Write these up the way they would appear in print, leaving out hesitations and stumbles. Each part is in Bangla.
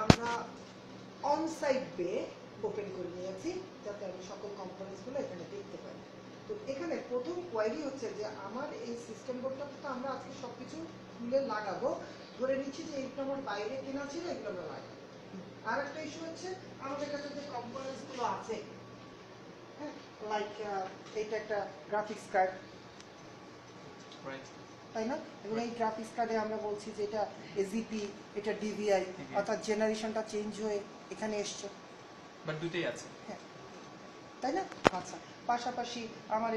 আমরা অন সাইট বে ওপেন করে নিয়েছি যাতে আমি সকল কম্পোনেন্টসগুলো এখানে দেখতে পাই। তো এখানে প্রথম কোয়ারি হচ্ছে যে আমার এই সিস্টেম বোর্ডটাতে তো আমরা আজকে সবকিছু খুলে লাগাবো, ধরে নিচ্ছি যে এইটা আমার বাইরে কেনা ছিল, এগুলো আমরা লাগাবো। আর একটা ইস্যু হচ্ছে আমাদের কাছে যে কম্পোনেন্টসগুলো আছে, হ্যাঁ, লাইক এইটা একটা গ্রাফিক্স কার্ড, তাই না? এবং এই গ্রাফিক্স কার্ডে আমরা বলছি যে এটা এজিপি, এটা ডিভিআই, অর্থাৎ জেনারেশনটা চেঞ্জ হয়ে এখানে এসছে, বাট দুটোই আছে, হ্যাঁ, তাই না? আচ্ছা, পাশাপাশি আমার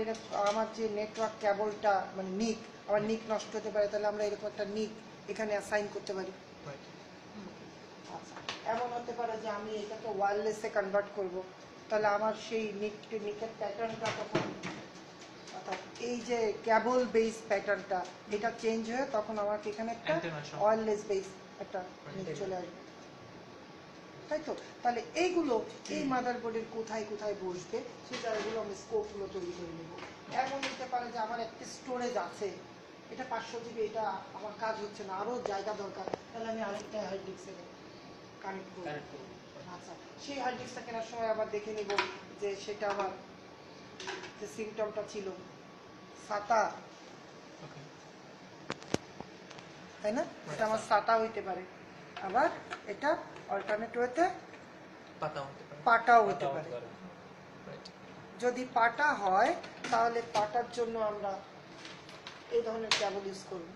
আমার যে নেটওয়ার্ক কেবলটা মানে নিক, আমার নিক নষ্ট হতে পারে, তাহলে আমরা এরকম একটা নিক এখানে অ্যাসাইন করতে পারি। আচ্ছা, এমন হতে পারে যে আমি এটাকে ওয়্যারলেসে কনভার্ট করব, তাহলে আমার সেই নিকের প্যাটার্নটা তখন, অর্থাৎ এই যে কেবল বেস প্যাটার্নটা এটা চেঞ্জ হয়ে তখন আমাকে এখানে একটা ওয়্যারলেস বেস একটা নিক চলে আসবে, তাই তো? তাহলে এইগুলো এই মাদারবোর্ডের কোথায় কোথায় বসবে সেই জায়গাগুলো আমি স্কোপগুলো তৈরি করে নেব। এমন হতে পারে যে আমার একটা স্টোরেজ আছে, এটা 500 জিবি, এটা আমার কাজ হচ্ছে না, আরও জায়গা দরকার, তাহলে আমি আরেকটা হার্ড ডিস্কে কানেক্ট করব। আচ্ছা, সেই হার্ড ডিস্কটা কেনার সময় আবার দেখে নিব যে সেটা আমার যে সিমটমটা ছিল সাতা, তাই না? এটা আমার সাতা হইতে পারে, আবার এটা অল্টারনেট ওয়েতে পাটাও হতে পারে। যদি পাটা হয় তাহলে পাটার জন্য আমরা এই ধরনের কেবল ইউজ করব,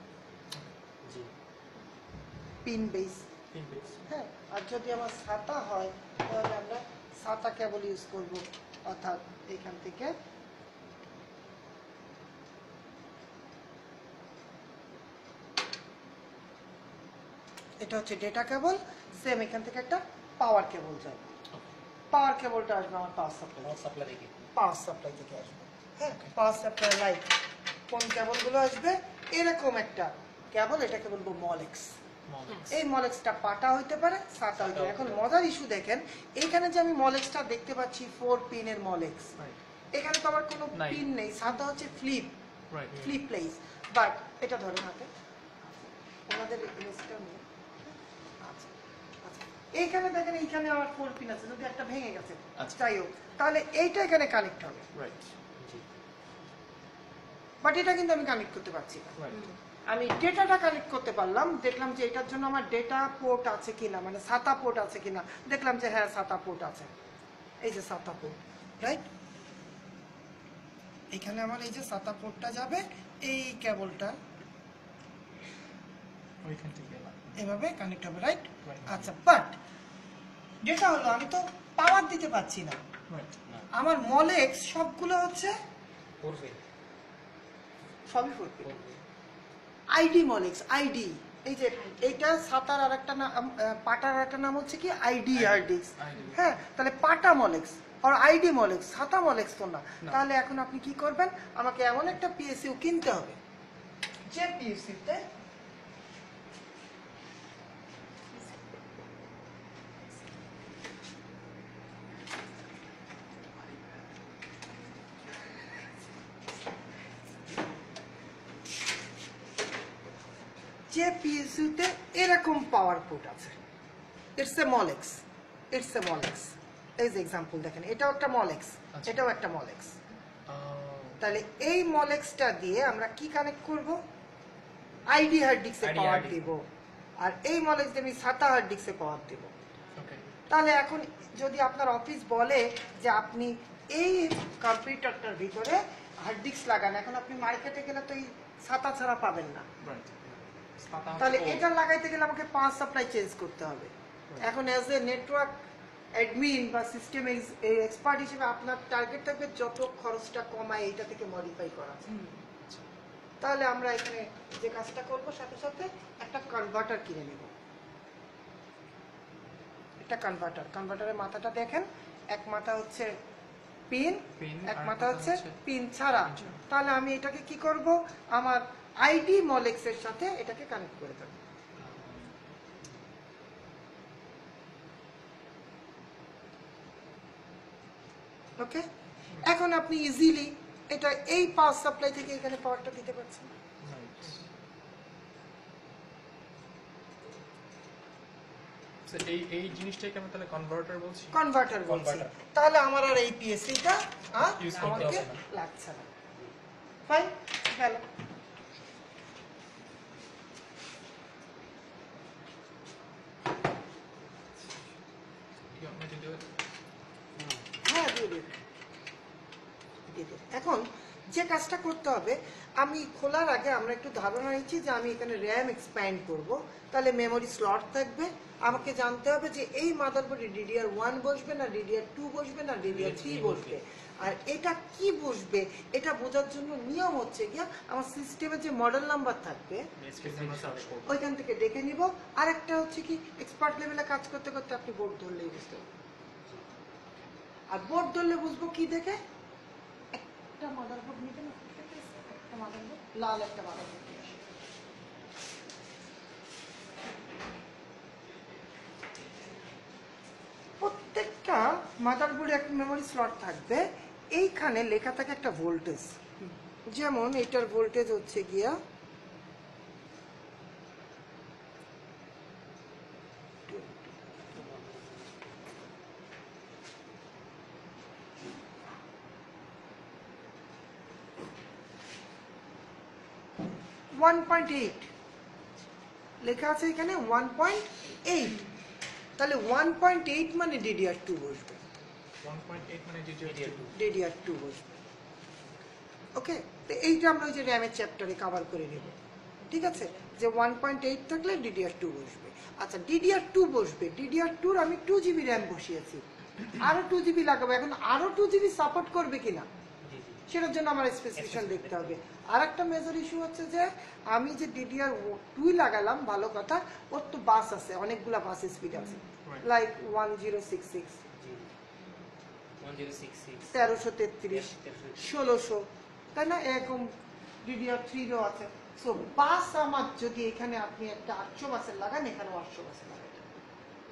পিন বেস, হ্যাঁ। আর যদি আমার সাতা হয় তাহলে আমরা সাতা কেবল ইউজ করব, অর্থাৎ এখান থেকে এটা হচ্ছে ডেটা কেবল, সেম এখান থেকে একটা পাওয়ার কেবল যাবে, পাওয়ার কেবলটা আসবে আমার পাওয়ার সাপ্লাই থেকে আসবে, হ্যাঁ, পাওয়ার সাপ্লাই লাইক কোন কেবলগুলো আসবে এরকম একটা কেবল, এটাকে বলবো মলেক্স। এই মলেক্সটা পাটা হইতে পারে, সাতা হইতে পারে। এখন মজার ইস্যু দেখেন, এইখানে যে আমি মলেক্সটা দেখতে পাচ্ছি 4 পিনের মলেক্স, এখানে তো আমার কোনো পিন নেই, সাতা হচ্ছে ফ্লিপ প্লেস, বাট এটা ধরে হাতে ওনাদের ইমেজটা নেই। আচ্ছা আচ্ছা, এইখানে দেখেন এইখানে আমার 4 পিন আছে, যদি একটা ভেঙে গেছে যাই হোক, তাহলে এইটা এখানে কানেক্ট হবে, বাট এটা কিন্তু আমি কানেক্ট করতে পারছি না। আমি ডেটাটা কানেক্ট করতে পারলাম, দেখলাম যে এটার জন্য আমার ডেটা পোর্ট আছে কিনা, মানে সাতা পোর্ট আছে কিনা, দেখলাম যে হ্যাঁ সাতা পোর্ট আছে, এই যে সাতা পোর্ট, রাইট? এখানে আমার এই যে সাতা পোর্টটা যাবে, এই কেবলটা এভাবে কানেক্ট হবে, রাইট? আচ্ছা, বাট যেটা হলো আমি তো পাওয়ার দিতে পারছি না, আমার মলেক্স সবগুলো হচ্ছে সবই 4 পিন আইডি মলেক্স, আইডি। এই যে এইটা সাতার আর একটা নাম, পাটার একটা নাম হচ্ছে কি আইডি হার্ড ডিস্ক, হ্যাঁ। তাহলে পাটা মলেক্স আর আইডি মলেক্স, সাতা মলেক্স তো না। তাহলে এখন আপনি কি করবেন, আমাকে এমন একটা পিএসইউ কিনতে হবে যে পিএসইউতে যে পিএসইউতে এরকম পাওয়ার পোর্ট আছে, ইটস এ মলেক্স, ইটস এ মলেক্স। এই যে এক্সাম্পল দেখেন, এটাও একটা মলেক্স, এটাও একটা মলেক্স। তাহলে এই মলেক্সটা দিয়ে আমরা কি কানেক্ট করব, আইডি হার্ড ডিস্কে পাওয়ার দিব, আর এই মলেক্স দিয়ে আমি সাতা হার্ড ডিস্কে পাওয়ার দিব। তাহলে এখন যদি আপনার অফিস বলে যে আপনি এই কম্পিউটারটার ভিতরে হার্ড ডিস্ক লাগান, এখন আপনি মার্কেটে গেলে তো এই সাতা ছাড়া পাবেন না, তাহলে এটা লাগাইতে গেলে আমাকে পাওয়ার সাপ্লাই চেঞ্জ করতে হবে। এখন অ্যাজ এ নেটওয়ার্ক অ্যাডমিন বা সিস্টেম এক্সপার্ট হিসেবে আপনার টার্গেট থাকবে যত খরচটা কমায় এইটা থেকে মডিফাই করা। তাহলে আমরা এখানে যে কাজটা করব, সাথে সাথে একটা কনভার্টার কিনে নেব, একটা কনভার্টারের মাথাটা দেখেন, এক মাথা হচ্ছে পিন, এক মাথা হচ্ছে পিন ছাড়া। তাহলে আমি এটাকে কি করব, আমার আইডি মলেক্স এর সাথে এটাকে কানেক্ট করে দেব। ওকে, এখন আপনি ইজিলি এটা এই পাওয়ার সাপ্লাই থেকে এখানে পাওয়ারটা দিতে পারছেন। এই জিনিসটাকে আমি তাহলে কনভার্টার বলছি। কনভার্টার বলছি, তাহলে আমার আর এই পিএসসিটা আমাকে লাগছে না। ফাইন, গেল। হ্যাঁ, দিয়ে দিন। এখন যে কাজটা করতে হবে, আমি খোলার আগে আমরা একটু ধারণা নিচ্ছি যে আমি এখানে র্যাম এক্সপ্যান্ড করব, তাহলে মেমোরি স্লট থাকবে। আমাকে জানতে হবে যে এই মাদারবোর্ডে DDR1 বসবে না DDR2 বসবে না DDR3 বসবে, আর এটা কি বসবে এটা বোঝার জন্য নিয়ম হচ্ছে গিয়া আমার সিস্টেমে যে মডেল নাম্বার থাকবে ওইখান থেকে দেখে নিব। আর একটা হচ্ছে কি, এক্সপার্ট লেভেলে কাজ করতে করতে আপনি বোর্ড ধরলেই বুঝতে পারবেন। আর বোর্ড ধরলে বুঝবো কি দেখে, একটা মাদারবোর্ড নিতে না, একটা মাদারবোর্ড, লাল একটা মাদারবোর্ড। প্রত্যেকটা মাদারবোর্ডে একটা মেমোরি স্লট থাকবে, এইখানে লেখা থাকে একটা ভোল্টেজ। যেমন এটার ভোল্টেজ হচ্ছে গিয়া 1.8 লেখা আছে এখানে 1.8, তাহলে 1.8 মানে DDR2 বসবে, 1.8 মানে DDR2 বসবে। ওকে, তো এইটা আমরা ওই যে র্যামের চ্যাপ্টারে কভার করে নেব, ঠিক আছে, যে 1.8 থাকলে DDR2 বসবে। আচ্ছা, DDR2 বসবে, DDR2 আমি 2GB র্যাম বসিয়েছি, আরো 2GB লাগাবো। এখন আরো 2GB সাপোর্ট করবে কিনা সেটার জন্য আমার স্পেসিফিকেশন দেখতে হবে। আর একটা মেজর ইস্যু হচ্ছে যে আমি যে DDR2 লাগালাম, ভালো কথা, ওর তো বাস আছে, অনেকগুলা বাস স্পিড আছে, লাইক 1066, 1333, 1600, তাই না, এরকম DDR3 আছে। সো বাস আমার যদি এখানে আপনি একটা 800 বাসের লাগান, এখানেও 800 বাসের লাগান,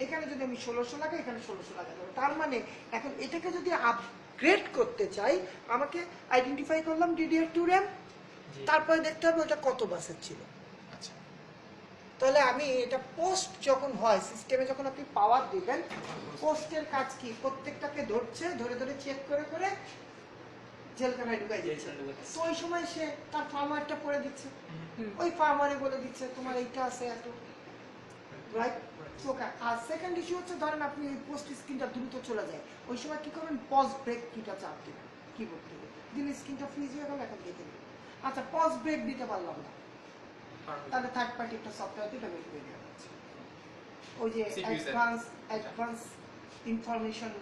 এখানে যদি আমি 1600 লাগাই, এখানে 1600 লাগাতে হবে। তার মানে এখন এটাকে যদি আপগ্রেড করতে চাই, আমাকে আইডেন্টিফাই করলাম DDR2 র্যাম, তারপরে দেখতে হবে ওটা কত বাসের ছিল। তাহলে আমি এটা পোস্ট যখন হয় সিস্টেমে, যখন আপনি পাওয়ার দিবেন, পোস্টের কাজ কি, প্রত্যেকটাকে ধরছে, ধরে ধরে চেক করে করে জেলখানায় ঢুকাই দিচ্ছে। তো ওই সময় সে তার ফার্মওয়্যারটা পড়ে দিচ্ছে, ওই ফার্মওয়্যারে বলে দিচ্ছে তোমার এইটা আছে এত, রাইট। আর সেকেন্ড ইস্যু হচ্ছে, ধরেন আপনি ওই পোস্ট স্ক্রিনটা দ্রুত চলে যায়, ওই সময় কি করবেন, পজ ব্রেক কিটা চাপ দিবেন কিবোর্ড থেকে, দিলে স্ক্রিনটা ফ্রিজ হয়ে গেল, এখন দেখে দিবেন। আচ্ছা, পজ ব্রেক দিতে পারলাম না, তাহলে থার্ড পার্টি একটা সফটওয়্যার দিয়ে বের করে দেওয়া হচ্ছে, ওই যে অ্যাডভান্স ইনফরমেশন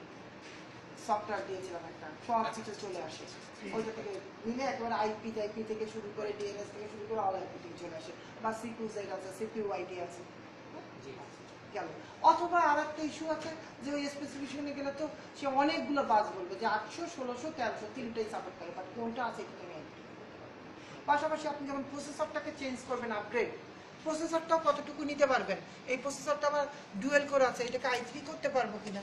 সফটওয়্যার দিয়েছিলাম একটা, সব কিছু চলে আসে ওইটা থেকে নিলে, একেবারে আইপি থেকে শুরু করে ডিএনএস থেকে শুরু করে অল আইপি থেকে চলে আসে, বা CPU Z আছে, CPU ID আছে, গেল। অথবা আর একটা ইস্যু আছে যে ওই স্পেসিফিকেশনে গেলে তো সে অনেকগুলো বাস বলবে যে 800, 1600, 1300 তিনটাই সাপোর্ট করে, বাট কোনটা আছে এটা আমি আইডেন্টিফাই করতে পারবো। পাশাপাশি আপনি যখন প্রসেসরটাকে চেঞ্জ করবেন, আপগ্রেড, প্রসেসরটাও কতটুকু নিতে পারবেন, এই প্রসেসরটা আবার ডুয়েল কোর আছে, এটাকে i3 করতে পারবো কিনা,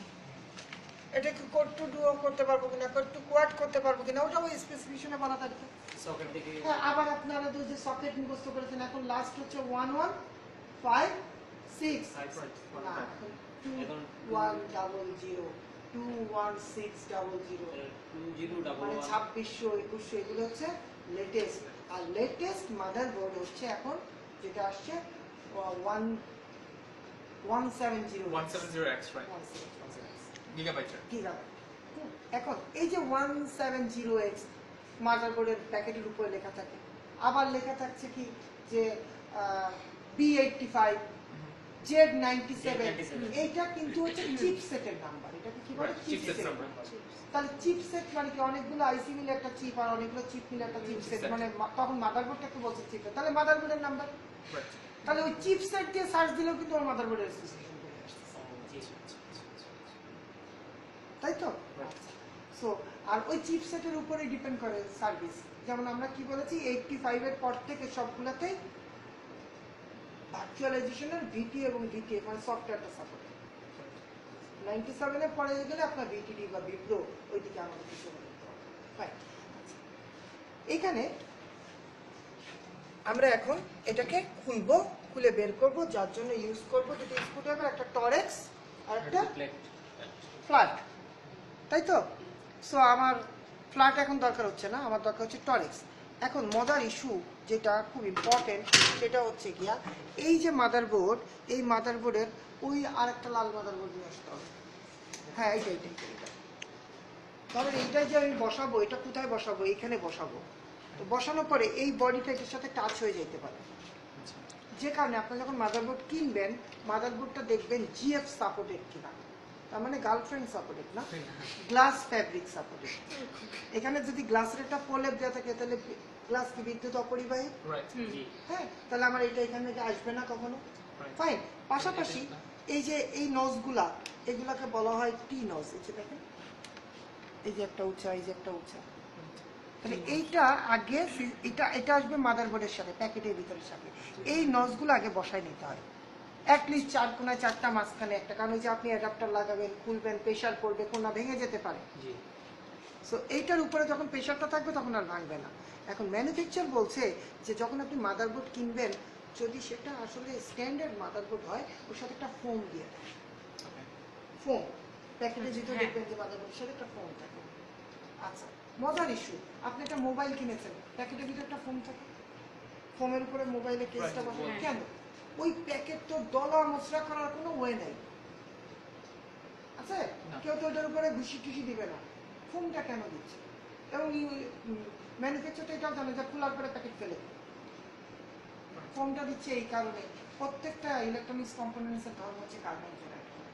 এটাকে কোড টু ডুও করতে পারবো কিনা, কোড টু কোয়াড করতে পারবো কিনা, ওটা ওই স্পেসিফিকেশনে বলা থাকবে। সকেট থেকে আবার আপনারা তো যে সকেট মুখস্থ করেছেন, এখন লাস্ট হচ্ছে 1156, না, এখন 2100, 21600, মানে 2600, 2100, এগুলো হচ্ছে লেটেস্ট। আর লেটেস্ট মাদারবোর্ড হচ্ছে এখন যেটা আসছে 170X, right? গিগাবাইট। এখন এই যে 170X মাদারবোর্ডের প্যাকেটের উপরে লেখা থাকে, আবার লেখা থাকছে কি যে B85, Z97, এইটা কিন্তু হচ্ছে চিপসেটের নাম্বার। এটাকে কি বলে, চিপসেট নাম্বার। তাহলে চিপসেট মানে কি, অনেকগুলো আইসি মিলে একটা চিপ, আর অনেকগুলো চিপ মিলে একটা চিপসেট, মানে তখন মাদারবোর্ডটাকে বলছে চিপসেট, তাহলে মাদারবোর্ডের নাম্বার। তাহলে ওই চিপসেট দিয়ে সার্চ দিলেও কিন্তু আমার মাদারবোর্ডের স্পেসিফিকেশন চলে আসছে, তাই তো। সো আর ওই চিপসেটের উপরে ডিপেন্ড করে সার্ভিস। যেমন আমরা কি বলেছি, 85 এর পর থেকে সবগুলোতেই ভার্চুয়ালাইজেশনের VT এবং VTF মানে সফটওয়্যারটা সাপোর্ট। 97 এর পরে গেলে আপনার VTD বা বিপ্রো ওইদিকে আমাদের কিছু করতে হবে। রাইট, এখানে আমরা এখন এটাকে খুলবো, খুলে বের করব, যার জন্য ইউজ করব দুটো স্ক্রুড্রাইভার, একটা টরেক্স আর একটা ফ্ল্যাট, তাই তো? সো আমার ফ্ল্যাট এখন দরকার হচ্ছে না, আমার দরকার হচ্ছে টরেক্স। এখন মজার ইস্যু যেটা খুব ইম্পর্টেন্ট সেটা হচ্ছে গিয়া এই যে মাদারবোর্ড, এই মাদারবোর্ডের ওই আরেকটা লাল মাদারবোর্ড নিয়ে আসতে হবে। হ্যাঁ এইটাই। ধরেন এইটাই যে আমি বসাবো, এটা কোথায় বসাবো? এইখানে বসাবো। তো বসানোর পরে এই বডিটা এটার সাথে টাচ হয়ে যেতে পারে, যে কারণে আপনার যখন মাদারবোর্ড কিনবেন মাদারবোর্ডটা দেখবেন জিএফ সাপোর্টেড কিনা, তার মানে গার্লফ্রেন্ড সাপোর্টেড না, গ্লাস ফ্যাব্রিক সাপোর্টেড। এখানে যদি গ্লাসের একটা প্রলেপ দেওয়া থাকে তাহলে গ্লাস কি বিদ্যুৎ অপরিবাহী? হ্যাঁ, তাহলে আমার এটা এখান থেকে আসবে না কখনো। ফাইন। পাশাপাশি এই যে এই নজগুলা, এগুলাকে বলা হয় টি নজ। এই যে দেখেন, এই যে একটা উঁচা, এই যে একটা উঁচা, তাহলে এইটা আগে এটা আসবে মাদারবোর্ডের সাথে, প্যাকেটের ভিতরের সাথে। এই নজগুলো আগে বসায় নিতে হয়, অ্যাটলিস্ট 4 কোণায় 4টা, মাঝখানে একটা, কারণ ওই যে আপনি অ্যাডাপ্টার লাগাবেন, খুলবেন, প্রেশার পড়বে, কোণা ভেঙে যেতে পারে। সো এইটার উপরে যখন প্রেশারটা থাকবে তখন আর ভাঙবে না। এখন ম্যানুফ্যাকচার বলছে যে যখন আপনি মাদারবোর্ড কিনবেন, যদি সেটা আসলে স্ট্যান্ডার্ড মাদারবোর্ড হয়, ওর সাথে একটা ফোম দিয়ে দেয়। ফোম প্যাকেটের ভিতরে দেখবেন যে মাদারবোর্ডের সাথে একটা ফোম থাকে। আচ্ছা, মজার ইস্যু, আপনি একটা মোবাইল কিনেছেন, প্যাকেটের ভিতরে একটা ফোম থাকে, ফোমের উপরে মোবাইলের কেসটা বসানো। কেন? ওই প্যাকেট তো দলা মশলা করার কোনো ওয়ে নাই, আছে? কেউ তো ওটার উপরে ঘুষি টুসি দিবে না, ফোমটা কেন দিচ্ছে? এবং ম্যানুফ্যাকচারটা এটাও জানে যে খোলার পরে প্যাকেট ফেলে দেবে। ফোমটা দিচ্ছে এই কারণে, প্রত্যেকটা ইলেকট্রনিক্স কম্পোনেন্টসের ধর্ম হচ্ছে কার্বন জেনারেট করা।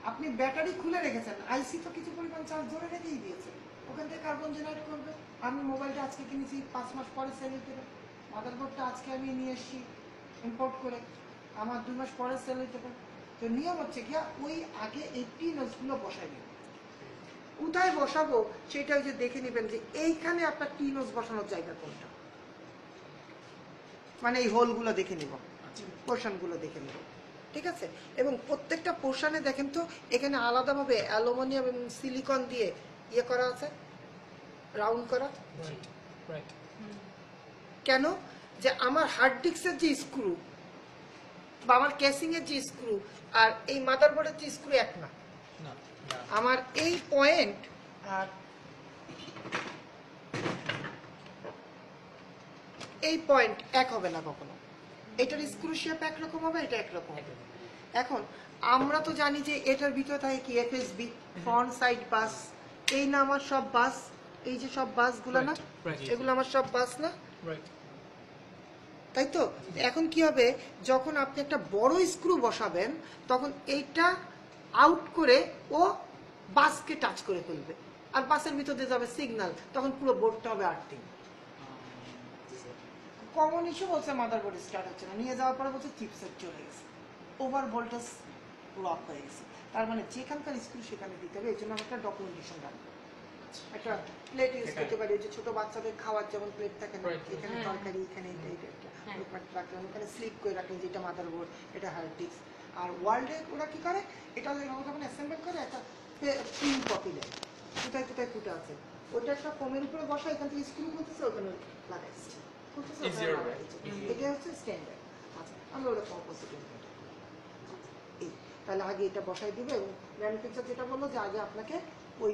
আপনি ব্যাটারি খুলে রেখেছেন, আইসি তো কিছু পরিমাণ চার্জ ধরে রেখেই দিয়েছে, ওখান থেকে কার্বন জেনারেট করবে। আমি মোবাইলটা আজকে কিনেছি, 5 মাস পরে সেল হতে পারে। মাদারবোর্ডটা আজকে আমি নিয়ে এসেছি ইম্পোর্ট করে, আমার 2 মাস পরে সেল হতে পারে। তো নিয়ম হচ্ছে গিয়া ওই আগে এই টি নজগুলো বসাই নেব। কোথায় বসাবো সেটা ওই যে দেখে নেবেন যে এইখানে আপনার টি নজ বসানোর জায়গা কোনটা, মানে এই হোলগুলো দেখে নিব, পোর্শনগুলো দেখে নিব, ঠিক আছে? এবং প্রত্যেকটা পোর্শনে দেখেন তো এখানে আলাদাভাবে অ্যালুমিনিয়াম এবং সিলিকন দিয়ে ইয়ে করা আছে, রাউন্ড করা। কেন? যে আমার হার্ড ডিস্কের যে স্ক্রু বা আমার ক্যাসিং এর যে স্ক্রু আর এই মাদারবোর্ডের যে স্ক্রু এক না। আমার এই পয়েন্ট আর এই পয়েন্ট এক হবে না কখনো। এটার স্ক্রু শেপ একরকম হবে, এটা একরকম হবে। এখন আমরা তো জানি যে এটার ভিতরে থাকে কি এফএসবি, ফ্রন্ট সাইড বাস। এই না আমার সব বাস, এই যে সব বাসগুলো না, এগুলো আমার সব বাস না, তাই তো? এখন কি হবে, যখন আপনি একটা বড় স্ক্রু বসাবেন তখন এইটা আউট করে ও বাসকে টাচ করে ফেলবে, আর বাসের ভিতর দিয়ে যাবে সিগন্যাল, তখন পুরো বোর্ডটা হবে আর্থিং। কমন ইস্যু বলছে মাদারবোর্ড স্টার্ট হচ্ছে না, নিয়ে যাওয়ার পরে বলছে চিপসেট চলে গেছে, ওভার ভোল্টেজ লক হয়ে গেছে। তার মানে যেখানকার স্ক্রু সেখানে দিতে হবে, এই জন্য আমরা একটা ডকুমেন্টেশন রাখবো। একটা প্লেট ইউজ করতে পারি, যে ছোট বাচ্চাদের খাওয়ার যেমন প্লেট থাকে না, এখানে তরকারি, এখানে রাখলাম, এখানে স্লিপ করে রাখলাম, যেটা মাদারবোর্ড, এটা হার্ড ডিস্ক। আর ওয়ার্ল্ডে ওরা কি করে, এটা যখন অ্যাসেম্বল করে একটা প্রিন্ট কপি দেয়, কোথায় কোথায় ফুটে আছে, ওইটা একটা ফোমের উপরে বসা, এখান থেকে স্ক্রু খুলতেছে, ওখানে লাগাইছে, এটা হচ্ছে স্ট্যান্ডার্ড। আচ্ছা, আমরা ওটা কম্পোজিট। তাহলে আগে এটা বসাই দিবে, এবং ম্যানুফ্যাকচার যেটা বললো যে আগে আপনাকে ওই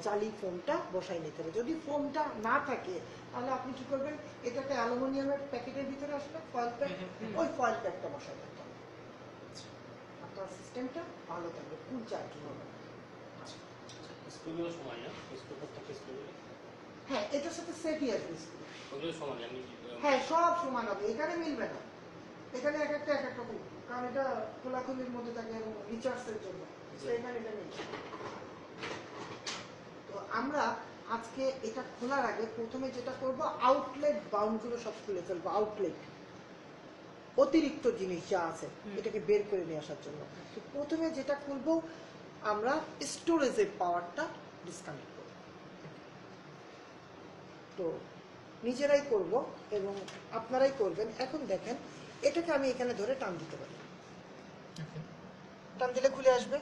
জালি ফোমটা বসাই নিতে হবে। যদি ফোমটা না থাকে তাহলে আপনি কি করবেন, এটা একটা অ্যালুমিনিয়ামের প্যাকেটের ভিতরে আসলে ফয়েল প্যাক, ওই ফয়েল প্যাকটা বসাই দিতে হবে। আপনার সিস্টেমটা ভালো থাকবে, ফুল চার্জিং হবে। হ্যাঁ, এটার সাথে সেটই আসবে স্ক্রু। হ্যাঁ, সব সমান হবে, এখানে মিলবে না, এখানে এক একটা রকম, কারণ এটা খোলাখুলির মধ্যে থাকে এবং রিচার্জের জন্য, এখানে এটা নেই। তো আমরা আজকে এটা খোলার আগে প্রথমে যেটা করব, আউটলেট বাউন্ডগুলো সব খুলে ফেলবো। আউটলেট অতিরিক্ত জিনিস যা আছে এটাকে বের করে নিয়ে আসার জন্য। তো প্রথমে যেটা খুলবো, আমরা স্টোরেজের পাওয়ারটা ডিসকানেক্ট করব। তো নিজেরাই করব এবং আপনারাই করবেন। এখন দেখেন, এটাকে আমি এখানে ধরে টান দিতে পারি, টান দিলে খুলে আসবে,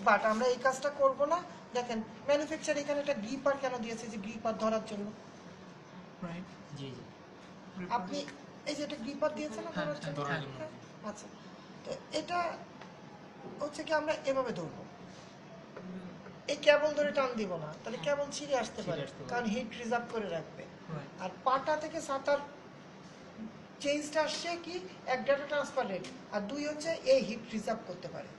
বাট আমরা এই কাজটা করব না। দেখেন ম্যানুফ্যাকচার এখানে একটা গ্রিপার কেন দিয়েছে, যে গ্রিপার ধরার জন্য। আপনি এই যে একটা গ্রিপার দিয়েছে না ধরার জন্য। আচ্ছা, তো এটা হচ্ছে কি আমরা এভাবে ধরবো, এই কেবল ধরে টান দিব না, তাহলে কেবল ছিঁড়ে আসতে পারে, কারণ হিট রিজার্ভ করে রাখবে। আর পাটা থেকে সাঁতার চেঞ্জটা আসছে কি, এক ডাটা ট্রান্সফার রেট, আর দুই হচ্ছে এই হিট রিজার্ভ করতে পারে।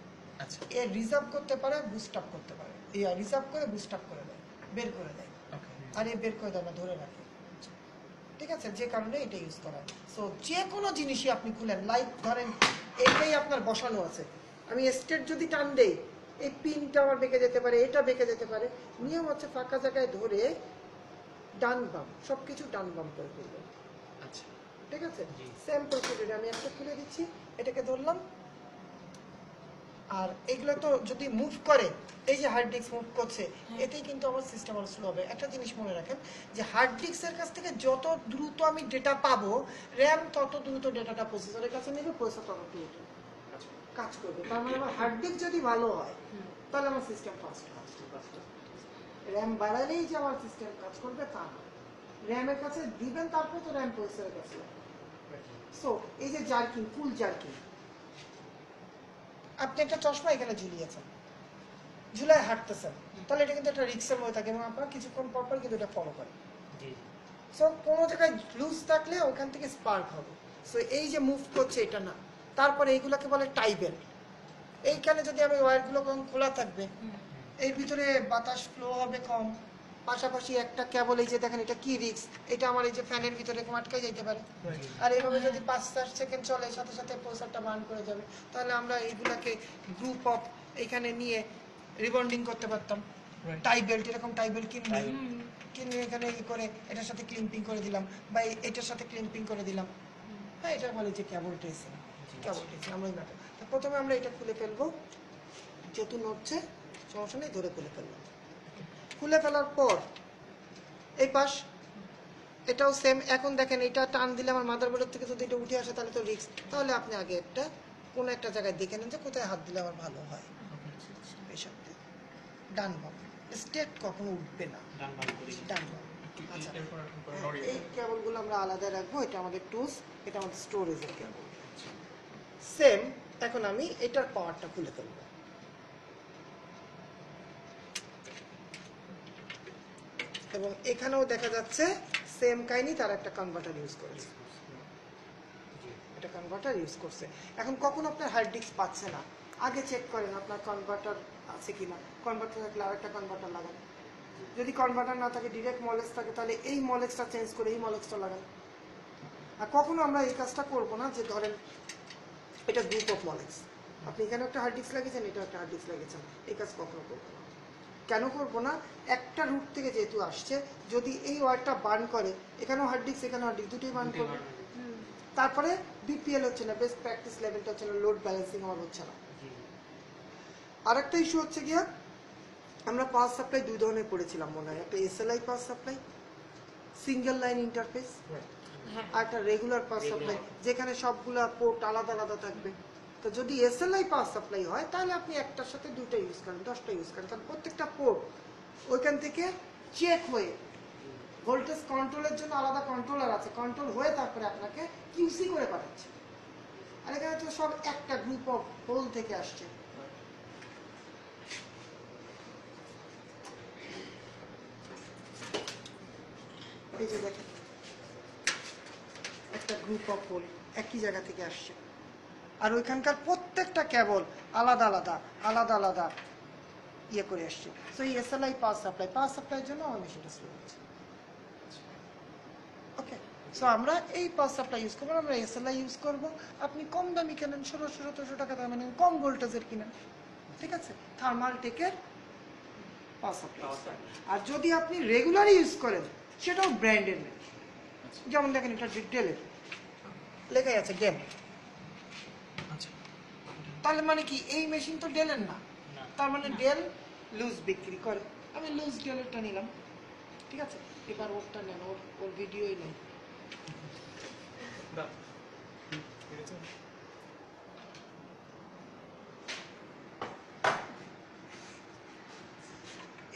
আচ্ছা, এ রিজার্ভ করতে পারে, বুস্ট আপ করতে পারে, এই রিজার্ভ করে বুস্ট আপ করে দেয়, বের করে দেয়, আর এই বের করে দেয় না, ধরে রাখে। ঠিক আছে, যে কারণে এটা ইউজ করা। সো যে কোনো জিনিসই আপনি খুলেন, লাইক ধরেন এটাই আপনার বসানো আছে, আমি স্টেট যদি টান দেই এই পিনটা আমার বেঁকে যেতে পারে, এটা বেঁকে যেতে পারে। নিয়ম হচ্ছে ফাঁকা জায়গায় ধরে ডান বাম সবকিছু ডান বাম করে ফেলবেন। আচ্ছা, ঠিক আছে, সেম প্রসিডিউর আমি একটা খুলে দিচ্ছি, এটাকে ধরলাম। আর এগুলো তো যদি মুভ করে, এই যে হার্ড ডিস্ক মুভ করছে, এতেই কিন্তু আমার সিস্টেম আরো স্লো হবে। একটা জিনিস মনে রাখেন যে হার্ড ডিস্কের কাছ থেকে যত দ্রুত আমি ডেটা পাবো, র্যাম তত দ্রুত ডেটাটা প্রসেসরের কাছে নেবে, প্রসেসর তত দ্রুত কাজ করবে। তার মানে আমার হার্ড ডিস্ক যদি ভালো হয় তাহলে আমার সিস্টেম ফাস্ট। র্যাম বাড়ালেই যে আমার সিস্টেম কাজ করবে তা না, র্যামের কাছে দিবেন তারপর তো র্যাম প্রসেসরের কাছে। সো এই যে জার্কিং, ফুল জার্কিং, আপনি একটা চশমা এখানে ঝুলিয়েছেন, ঝুলায় হাঁটতেছেন, তাহলে এটা কিন্তু একটা রিক্সের মধ্যে থাকে এবং আপনার কিছুক্ষণ পর পর কিন্তু এটা ফলো করে। সো কোনো জায়গায় লুজ থাকলে ওখান থেকে স্পার্ক হবে। সো এই যে মুভ করছে এটা না। তারপরে এইগুলোকে বলে টাই বেল্ট। এইখানে যদি আমি ওয়্যারগুলো খোলা থাকবে, এর ভিতরে বাতাস ফ্লো হবে কম, পাশাপাশি একটা কেবল, এই যে দেখেন এটা কি রিক্স, এটা আমার এই যে ফ্যানের ভিতরে এরকম আটকে যেতে পারে। আর এইভাবে যদি 5-4 সেকেন্ড চলে, সাথে সাথে প্রসেসরটা বার্ন করে যাবে। তাহলে আমরা এইগুলাকে গ্রুপ অফ এখানে নিয়ে রিবন্ডিং করতে পারতাম। টাই বেল্ট, এরকম টাই বেল্ট কিনে এখানে করে এটার সাথে ক্লিম্পিং করে দিলাম, বা এটার সাথে ক্লিম্পিং করে দিলাম। হ্যাঁ, এটা বলে যে কেবল ট্রেসিং। কেবল ট্রেসিং আমরা না, প্রথমে আমরা এটা খুলে ফেলবো, যেহেতু নড়ছে সমস্যা নেই, ধরে খুলে ফেললাম। খুলে ফেলার পর এই পাশ এটাও সেম। এখন দেখেন এটা টান দিলে আমার মাদারবোর্ডের থেকে যদি এটা উঠে আসে তাহলে তো রিস্ক। তাহলে আপনি আগে একটা কোনো একটা জায়গায় দেখে নেন যে কোথায় হাত দিলে আমার ভালো হয়। এইসব ডান বাম স্টেট কখনো উঠবে না, ডান বাম। আচ্ছা, এই কেবলগুলো আমরা আলাদা রাখবো। এটা আমাদের টুলস, এটা আমাদের স্টোরেজের কেবল। সেম, এখন আমি এটার পাওয়ারটা খুলে ফেলবো। এবং এখানেও দেখা যাচ্ছে সেম কাহিনী, তার একটা কনভার্টার ইউজ করেছে, এটা কনভার্টার ইউজ করছে। এখন কখন আপনার হার্ড ডিস্ক পাচ্ছে না, আগে চেক করেন আপনার কনভার্টার আছে কিনা। কনভার্টার থাকলে আর একটা কনভার্টার লাগান, যদি কনভার্টার না থাকে, ডিরেক্ট মলেক্স থাকে, তাহলে এই মলেক্সটা চেঞ্জ করে এই মলেক্সটা লাগান। আর কখনো আমরা এই কাজটা করবো না যে ধরেন এটা গ্রুপ অফ মলেক্স, আপনি এখানে একটা হার্ড ডিস্ক লাগিয়েছেন, এটা একটা হার্ড ডিস্ক লাগিয়েছেন, এই কাজ কখনো করবো না। কেন করবো না, একটা রুট থেকে যেহেতু আসছে, যদি এই ওয়্যারটা বার্ন করে, এখানেও হার্ড ডিস্ক এখানেও হার্ড ডিস্ক, দুটোই বার্ন করবে। তারপরে বিপিএল হচ্ছে না, বেস্ট প্র্যাকটিস লেভেলটা হচ্ছে না, লোড ব্যালেন্সিং আমার হচ্ছে না। আরেকটা ইস্যু হচ্ছে গিয়া, আমরা পাওয়ার সাপ্লাই দুই ধরনের পড়েছিলাম মনে হয়, একটা SLI power supply, single line interface, আর একটা রেগুলার পাওয়ার সাপ্লাই যেখানে সবগুলা পোর্ট আলাদা আলাদা থাকবে। তো যদি এসএলআই পাওয়ার সাপ্লাই হয় তাহলে আপনি একটার সাথে দুইটা ইউজ করেন, 10টা ইউজ করেন, কারণ প্রত্যেকটা পোর্ট ওইখান থেকে চেক হয়ে, ভোল্টেজ কন্ট্রোলের জন্য আলাদা কন্ট্রোলার আছে, কন্ট্রোল হয়ে তারপরে আপনাকে কিউসি করে পাঠাচ্ছে। আর এখানে তো সব একটা গ্রুপ অফ হোল থেকে আসছে। এই যে দেখেন একটা গ্রুপ অফ হোল একই জায়গা থেকে আসছে, আর ওইখানকার প্রত্যেকটা কেবল আলাদা আলাদা আলাদা আলাদা ইয়ে করে আসছে। সো এই এসএলআই পাওয়ার সাপ্লাইয়ের জন্য আমার মেশিনটা স্লো হচ্ছে। ওকে, সো আমরা এই পাওয়ার সাপ্লাই ইউজ করবো, আমরা এসএলআই ইউজ করব। আপনি কম দামি কেনেন, 1600-1700 টাকা দামে নেন, কম ভোল্টেজের কিনেন, ঠিক আছে, থার্মাল টেকের পাওয়ার সাপ্লাই। আর যদি আপনি রেগুলার ইউজ করেন, সেটাও ব্র্যান্ডের নেন। যেমন দেখেন এটা ডেলের লেখাই আছে ডেল। তাহলে মানে কি এই মেশিন তো ডেলের না, তার মানে ডেল লুজ বিক্রি করে, আমি লুজ ডেলেরটা নিলাম, ঠিক আছে। এবার ওরটা নেন, ওর ভিডিওই নেই।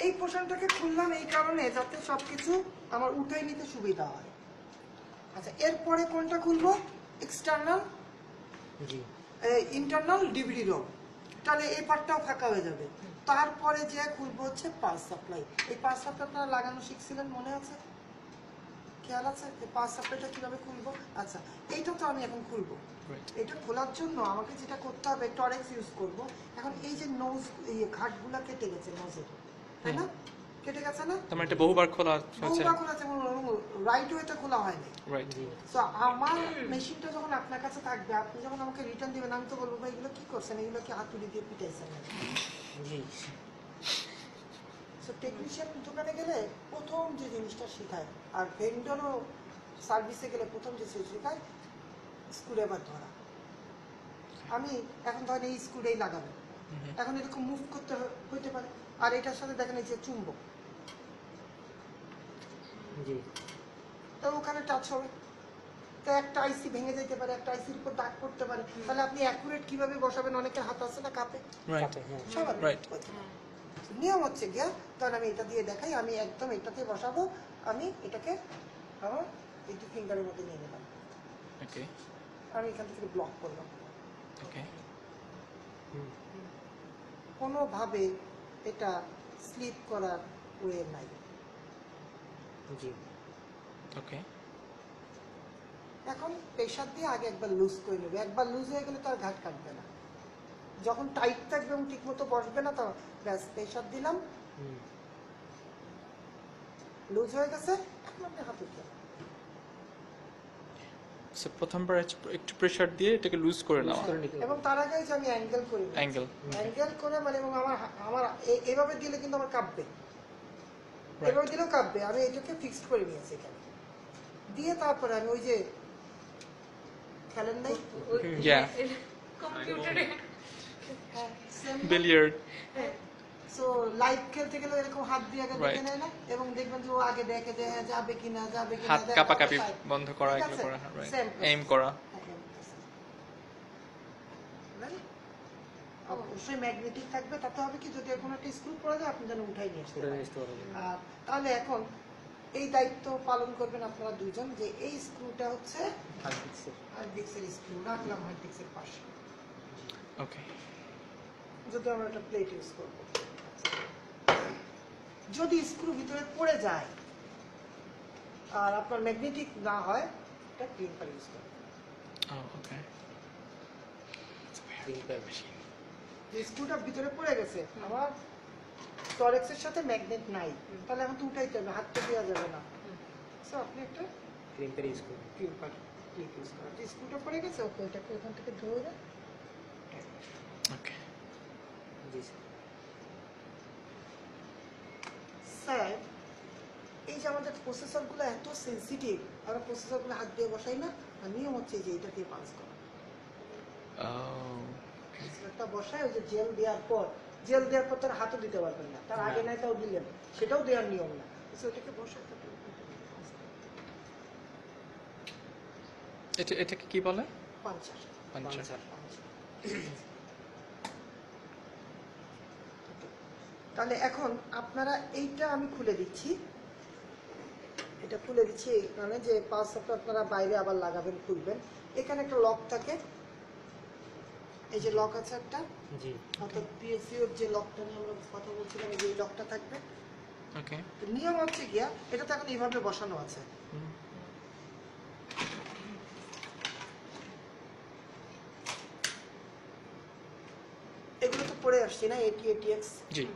এই পোর্শনটাকে খুললাম এই কারণে যাতে সবকিছু আমার উঠাই নিতে সুবিধা হয়। আচ্ছা, এরপরে কোনটা খুলবো, এক্সটার্নাল ইন্টারনাল ডিভিডি রোম, তাহলে এই পার্টটাও ফাঁকা হয়ে যাবে। তারপরে যে খুলবো হচ্ছে পাওয়ার সাপ্লাই। এই পাওয়ার সাপ্লাই আপনারা লাগানো শিখছিলেন, মনে আছে, খেয়াল আছে? এই পাওয়ার সাপ্লাইটা কিভাবে খুলবো? আচ্ছা, এইটা তো আমি এখন খুলবো। এটা খোলার জন্য আমাকে যেটা করতে হবে, টরেক্স ইউজ করব। এখন এই যে নোজ, এই ঘাটগুলা কেটে গেছে নোজের, তাই না? কেটে গেছে না? তোমার এটা বহুবার খোলা হচ্ছে। বহুবার খোলা আছে, রাইট ওয়েতে খোলা হয়নি। রাইট। তো আমার মেশিনটা যখন আপনার কাছে থাকবে, আপনি যখন আমাকে রিটার্ন দিবেন, আমি তো বলবো ভাই এগুলো কি করছেন, এগুলো কি হাতুড়ি দিয়ে পিটাইছেন নাকি? টেকনিশিয়ান দোকানে গেলে প্রথম যে জিনিসটা শেখায়, আর ভেন্ডরও সার্ভিসে গেলে প্রথম যে শেখায়, স্ক্রুড্রাইভার ধরা। আমি এখন ধরেন এই স্ক্রুটাই লাগাবো, এখন এরকম মুভ করতে হইতে পারে। আর এটার সাথে দেখেন এই যে চুম্বক, তো ওখানে টাচ হবে, তো একটা আইসি ভেঙে যেতে পারে, একটা আইসির উপর দাগ পড়তে পারে। তাহলে আপনি অ্যাকুরেট কিভাবে বসাবেন? অনেকের হাত আছে না কাপে, রাইট। নিয়ম হচ্ছে গিয়া, তখন আমি এটা দিয়ে দেখাই, আমি একদম এটাতে বসাবো। আমি এটাকে আমার এই দুই ফিঙ্গারের মধ্যে নিয়ে নিলাম, ওকে আমি এখান থেকে ব্লক করলাম। ওকে কোনোভাবে এটা স্লিপ করার ওয়ে নাই। ওকে এখন প্রেশার দিয়ে আগে একবার লুজ করে নেবে। একবার লুজ হয়ে গেলে তো আর ঘাট কাটবে না। যখন টাইট থাকবে এবং ঠিক মতো বসবে না, তো ব্যাস প্রেশার দিলাম, লুজ হয়ে গেছে, এখন আপনি হাত উঠবেন। সো প্রথমবার একটু প্রেসার দিয়ে এটাকে লুজ করে নাও। এবং তার আগে যে আমি অ্যাঙ্গেল করি, অ্যাঙ্গেল করে মানে, এবং আমার এভাবে দিলে কিন্তু আমার কাঁপবে, এভাবে দিলেও কাঁপবে। আমি এটাকে ফিক্সড করে নিয়েছি এখানে দিয়ে, তারপরে আমি ওই যে খেলেন নাই কম্পিউটারে হ্যাঁ, বিলিয়ার্ড, সো লাইভ খেলতে গেলে এরকম হাত দিয়ে আগে দেখে নেয় না, এবং দেখবেন যে ও আগে দেখে যে হ্যাঁ যাবে কিনা, যাবে কিনা, হাত কাঁপাকাঁপি বন্ধ করা, এগুলো করা, এইম করা। অবশ্যই ম্যাগনেটিক থাকবে, তাতে হবে কি, যদি কোনো একটা স্ক্রু পড়ে যায় আপনি যেন উঠাই নিয়ে আসতে পারেন। আর তাহলে এখন এই দায়িত্ব পালন করবেন আপনারা দুইজন, যে এই স্ক্রুটা হচ্ছে হার্ডডিস্কের স্ক্রু, রাখলাম হার্ডডিস্কের পাশে। ওকে, যদি আমরা একটা প্লেট ইউজ করব, যদি স্ক্রু ভিতরে পড়ে যায় আর আপনার ম্যাগনেটিক না হয়, এটা ক্লিপার ইউজ করবেন। ওকে, যে স্ক্রুটা ভিতরে পড়ে গেছে, আমার টরেক্সের সাথে ম্যাগনেট নাই, তাহলে এখন তো উঠাইতে হবে, হাতটা দেওয়া যাবে না। সো আপনি একটা ক্লিপার ইউজ করবেন, ক্লিপার ক্লিপ ইউজ করেন। যে স্ক্রুটা পড়ে গেছে, ওকে এটাকে ওখান থেকে ধরে, ওকে। স্যার এই যে আমাদের প্রসেসরগুলো এত সেন্সিটিভ, আমরা প্রসেসরগুলো হাত দিয়ে বসাই না, আর নিয়ম হচ্ছে যে এটা দিয়ে পাস করা। একটা বসায় ওই যে জেল দেওয়ার পর, জেল দেওয়ার পর তার হাতও দিতে পারবেন না, তার আগে নাই তাও দিলেন, সেটাও দেওয়ার নিয়ম না। ওটাকে বসায় এটাকে কি বলে? পাঞ্চার। তাহলে এখন আপনারা এইটা আমি খুলে দিচ্ছি, এটা খুলে দিচ্ছি এই কারণে যে পাওয়ার সাপ্লাই আপনারা বাইরে আবার লাগাবেন, খুলবেন। এখানে একটা লক থাকে, এই যে লক আছে একটা, অর্থাৎ পিএসইউর যে লকটা নিয়ে আমরা কথা বলছিলাম, এই যে লকটা থাকবে। ওকে, তো নিয়ম হচ্ছে গিয়া, এটা তো এখন এইভাবে বসানো আছে, এগুলো তো পড়ে আসছি না, ATX জি,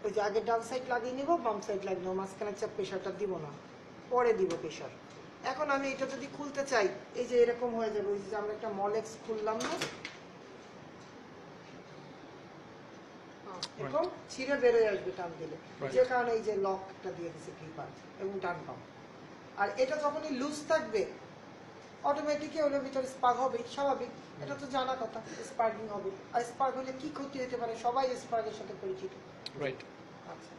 ওই যে আগে ডান সাইড লাগিয়ে নিব, বাম সাইড লাগিয়ে নেবো, মাঝখানে চাপ প্রেশারটা দিব না, পরে দিব প্রেশার। এখন আমি এটা যদি খুলতে চাই, এই যে এরকম হয়ে যাবে, ওই যে আমরা একটা মলেক্স খুললাম না, এরকম ছিঁড়ে বেরোয় আসবে টান দিলে, যে কারণে এই যে লকটা দিয়ে দিচ্ছে ক্লিপার এবং টান পাম্প। আর এটা যখনই লুজ থাকবে, অটোমেটিকই ওর ভিতরে স্পার্ক হবে, স্বাভাবিক, এটা তো জানা কথা, স্পার্কিং হবে। আর স্পার্ক হলে কি ক্ষতি হতে পারে, সবাই স্পার্কের সাথে পরিচিত। রাইট। আচ্ছা,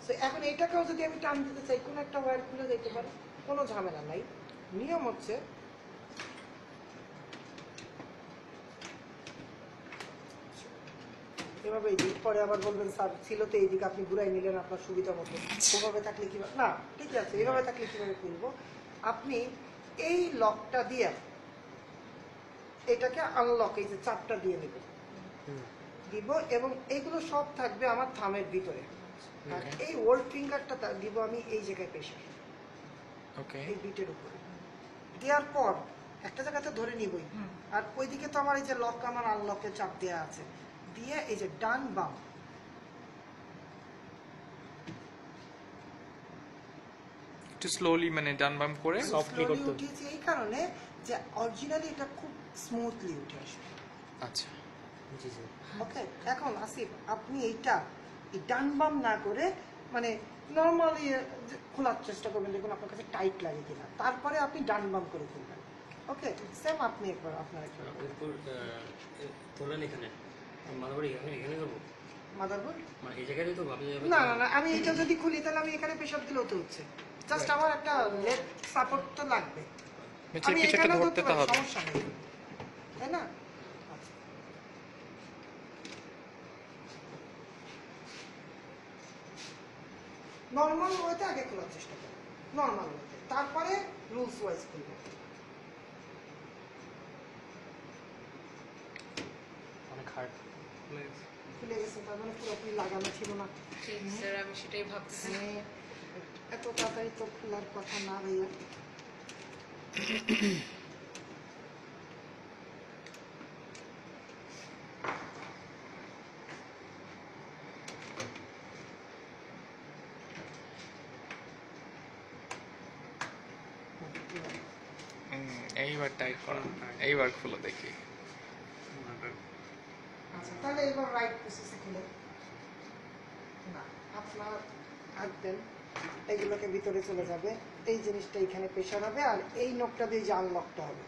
সো এখন এইটাকেও যদি আমি টান দিতে চাই, কোনো একটা ওয়্যার খুলে যেতে পারে, কোনো ঝামেলা নাই। নিয়ম হচ্ছে এভাবেই দিই, পরে আবার বলবেন স্যার ছিল তো এইদিকে আপনি ঘুরাই নিলেন আপনার সুবিধা মতো, ওভাবে থাকলে কিভাবে, না ঠিক আছে এভাবে থাকলে কিভাবে খুলবো, আপনি এই লকটা দিয়ে এটাকে আনলক, এই যে চাপটা দিয়ে নেবেন, দিব, এবং এইগুলো সব থাকবে আমার থামের ভিতরে। আর এই ওল্ড ফিঙ্গারটা দিব আমি এই জায়গায় প্রেশার, ওকে এই বিটের উপরে দেওয়ার পর একটা জায়গাতে ধরে নিবই, আর ওইদিকে তো আমার এই যে লক, আমার আনলকের চাপ দেওয়া আছে, দিয়ে এই যে ডান বাম একটু স্লোলি মানে ডান বাম করে Softly slowly করতে হবে। উঠিয়েছি এই কারণে যে অরিজিনালি এটা খুব স্মুথলি উঠে আসবে। আচ্ছা জি জি ওকে, এখন আসিফ আপনি এইটা এই ডান বাম না করে মানে নর্মালি খোলার চেষ্টা করবেন, দেখুন আপনার কাছে টাইট লাগে কিনা, তারপরে আপনি ডান বাম করে খুলবেন। ওকে, সেম আপনি একবার আপনার একবার এরপর তোলেন এখানে মাদারবোর্ড এখানে এখানে করবো মাদারবোর্ড, মানে এই জায়গায় তো ভাবি যাবে না না না, আমি এটা যদি খুলি তাহলে আমি এখানে প্রেশার দিলেও তো হচ্ছে, জাস্ট আমার একটা লেগ সাপোর্ট তো লাগবে, নিচের আমি কিছু একটা এখানেও ধরতে ধরতে তো পারি, হবে সমস্যা নেই, তাই না? আচ্ছা। নর্মাল ওয়েতে আগে খোলার চেষ্টা করো, নর্মাল ওয়েতে, তারপরে রুলস ওয়াইজ খুলবো। অনেক হার্ড খুলে গেছে, তার মানে পুরোপুরি লাগানো ছিল না। ঠিক স্যার, আমি সেটাই ভাবছি। মানে এত তাড়াতাড়ি তো খোলার কথা না ভাইয়া। এইবার টাইট করা, এইবার খুলে দেখি। আচ্ছা, তাহলে এবার রাইট প্রসেসে খুলে না, আপনার হাত দেন, এইগুলোকে ভিতরে চলে যাবে, এই জিনিসটা এখানে প্রেশার হবে, আর এই নখটা দিয়ে যে আনলকটা হবে,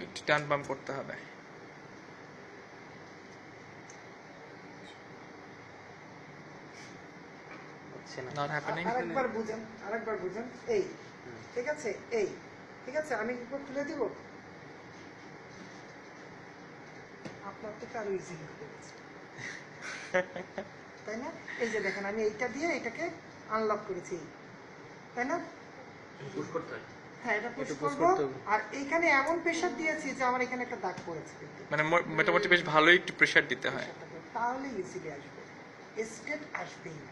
একটু ডান বাম করতে হবে। হচ্ছে না নট হ্যাপেনিং। আরেকবার বুঝেন, আরেকবার বুঝেন, এই ঠিক আছে, এই ঠিক আছে, আমি একবার খুলে দিব, আপনার থেকে আরো ইজিলি খুলে গেছে, তাই না? এই যে দেখেন আমি এইটা দিয়ে এটাকে আনলক করেছি, তাই না? পুশ করতে হয় হ্যাঁ, এটা পুশ এটা push করব, করতে হবে। আর এইখানে এমন প্রেসার দিয়েছি যে আমার এখানে একটা দাগ পড়েছে, মানে মোটামুটি বেশ ভালোই একটু প্রেসার দিতে হয়। তাহলে ইজিলি আসবে, স্টেট আসবেই না।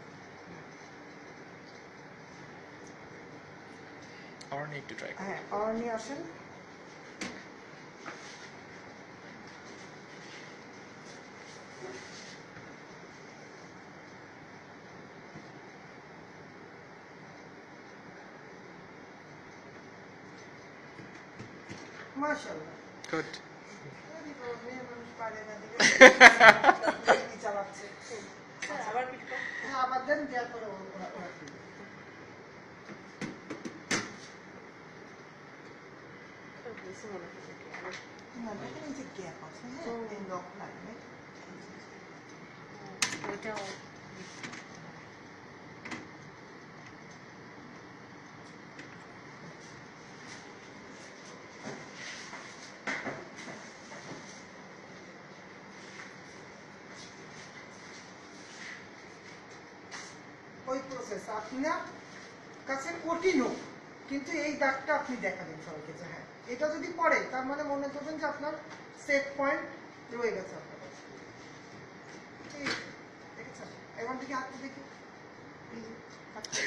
আর একটু ট্রাই করি। হ্যাঁ, আর নিয়ে আসেন। মাশাআল্লাহ, গুড। আরে বাবা, মেয়ে মানুষ পারে না দেখে কি চালাচ্ছে। স্যার, আবার পিটবো? হ্যাঁ, আবার দেন, দেওয়ার পরে ওরা করবে। স্যার, বুঝতে মনে হচ্ছে কি আবার না, দেখেন এই যে গ্যাপ আছে, হ্যাঁ, এই লক লাগবে। ওইটাও ওই প্রসেস আপনার কাছে কঠিনও, কিন্তু এই দাগটা আপনি দেখাবেন সবাইকে যে হ্যাঁ এটা যদি পড়ে, তার মানে মনে করবেন যে আপনার সেট পয়েন্ট রয়ে গেছে আপনার কাছে। ঠিক আছে, দেখেছেন? এখন থেকে হাতটা দেখি, এই যে, হাতটা।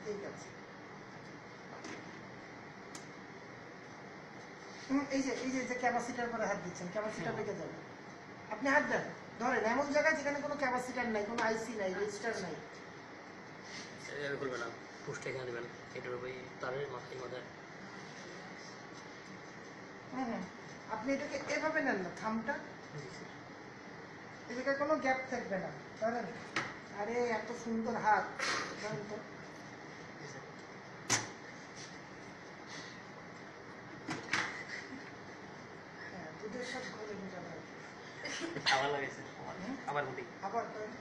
ঠিক আছে। এই যে ক্যাপাসিটার করে হাত দিচ্ছেন, ক্যাপাসিটার রেখে যাবে, আপনি হাত দেন, ধরেন এমন জায়গায় যেখানে কোনো ক্যাপাসিটার নাই, কোনো আইসি নাই, রেজিস্টার নাই, এভাবে করবে না পুশটা এখানে দেবেন এটার উপরে তারের মাথায় মাথায় হ্যাঁ, আপনি এটাকে এভাবে নেন না, থামটা এই জায়গায় কোনো গ্যাপ থাকবে না, ধরেন, আরে এত সুন্দর হাত, ধরেন তো, হ্যাঁ, দুধের সাথে ঘরে মেটানো, আবার লাগাইছে আবার গুটি আবার করেন।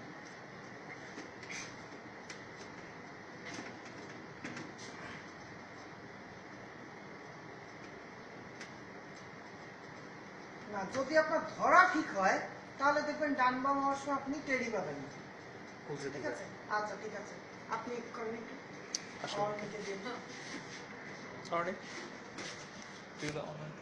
না, যদি আপনার ধরা ঠিক হয় তাহলে দেখবেন ডান বাম হওয়ার সময় আপনি টেরি পাবেন না। ঠিক আছে, আচ্ছা ঠিক আছে, আপনি করেন একটু। আসুন। আর নিচে দিয়ে দিন। Sorry. Do the online.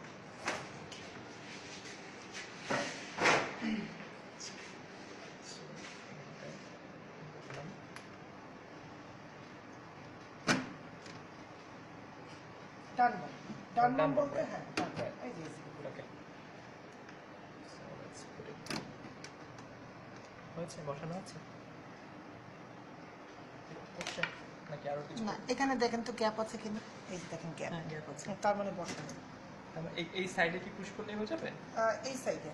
ডান বাম, ডান বাম ডান বাম, বলতে right. হ্যাঁ ডান বাম। এই যে, এই যে। Okay. So let's put it. হয়েছে বসানো আছে হচ্ছে নাকি আরো কিছু না, এখানে দেখেন তো গ্যাপ আছে কিনা, এই যে দেখেন গ্যাপ, হ্যাঁ গ্যাপ আছে তার মানে বসানো। এই সাইডে কি পুশ করলে হয়ে যাবে এই সাইডে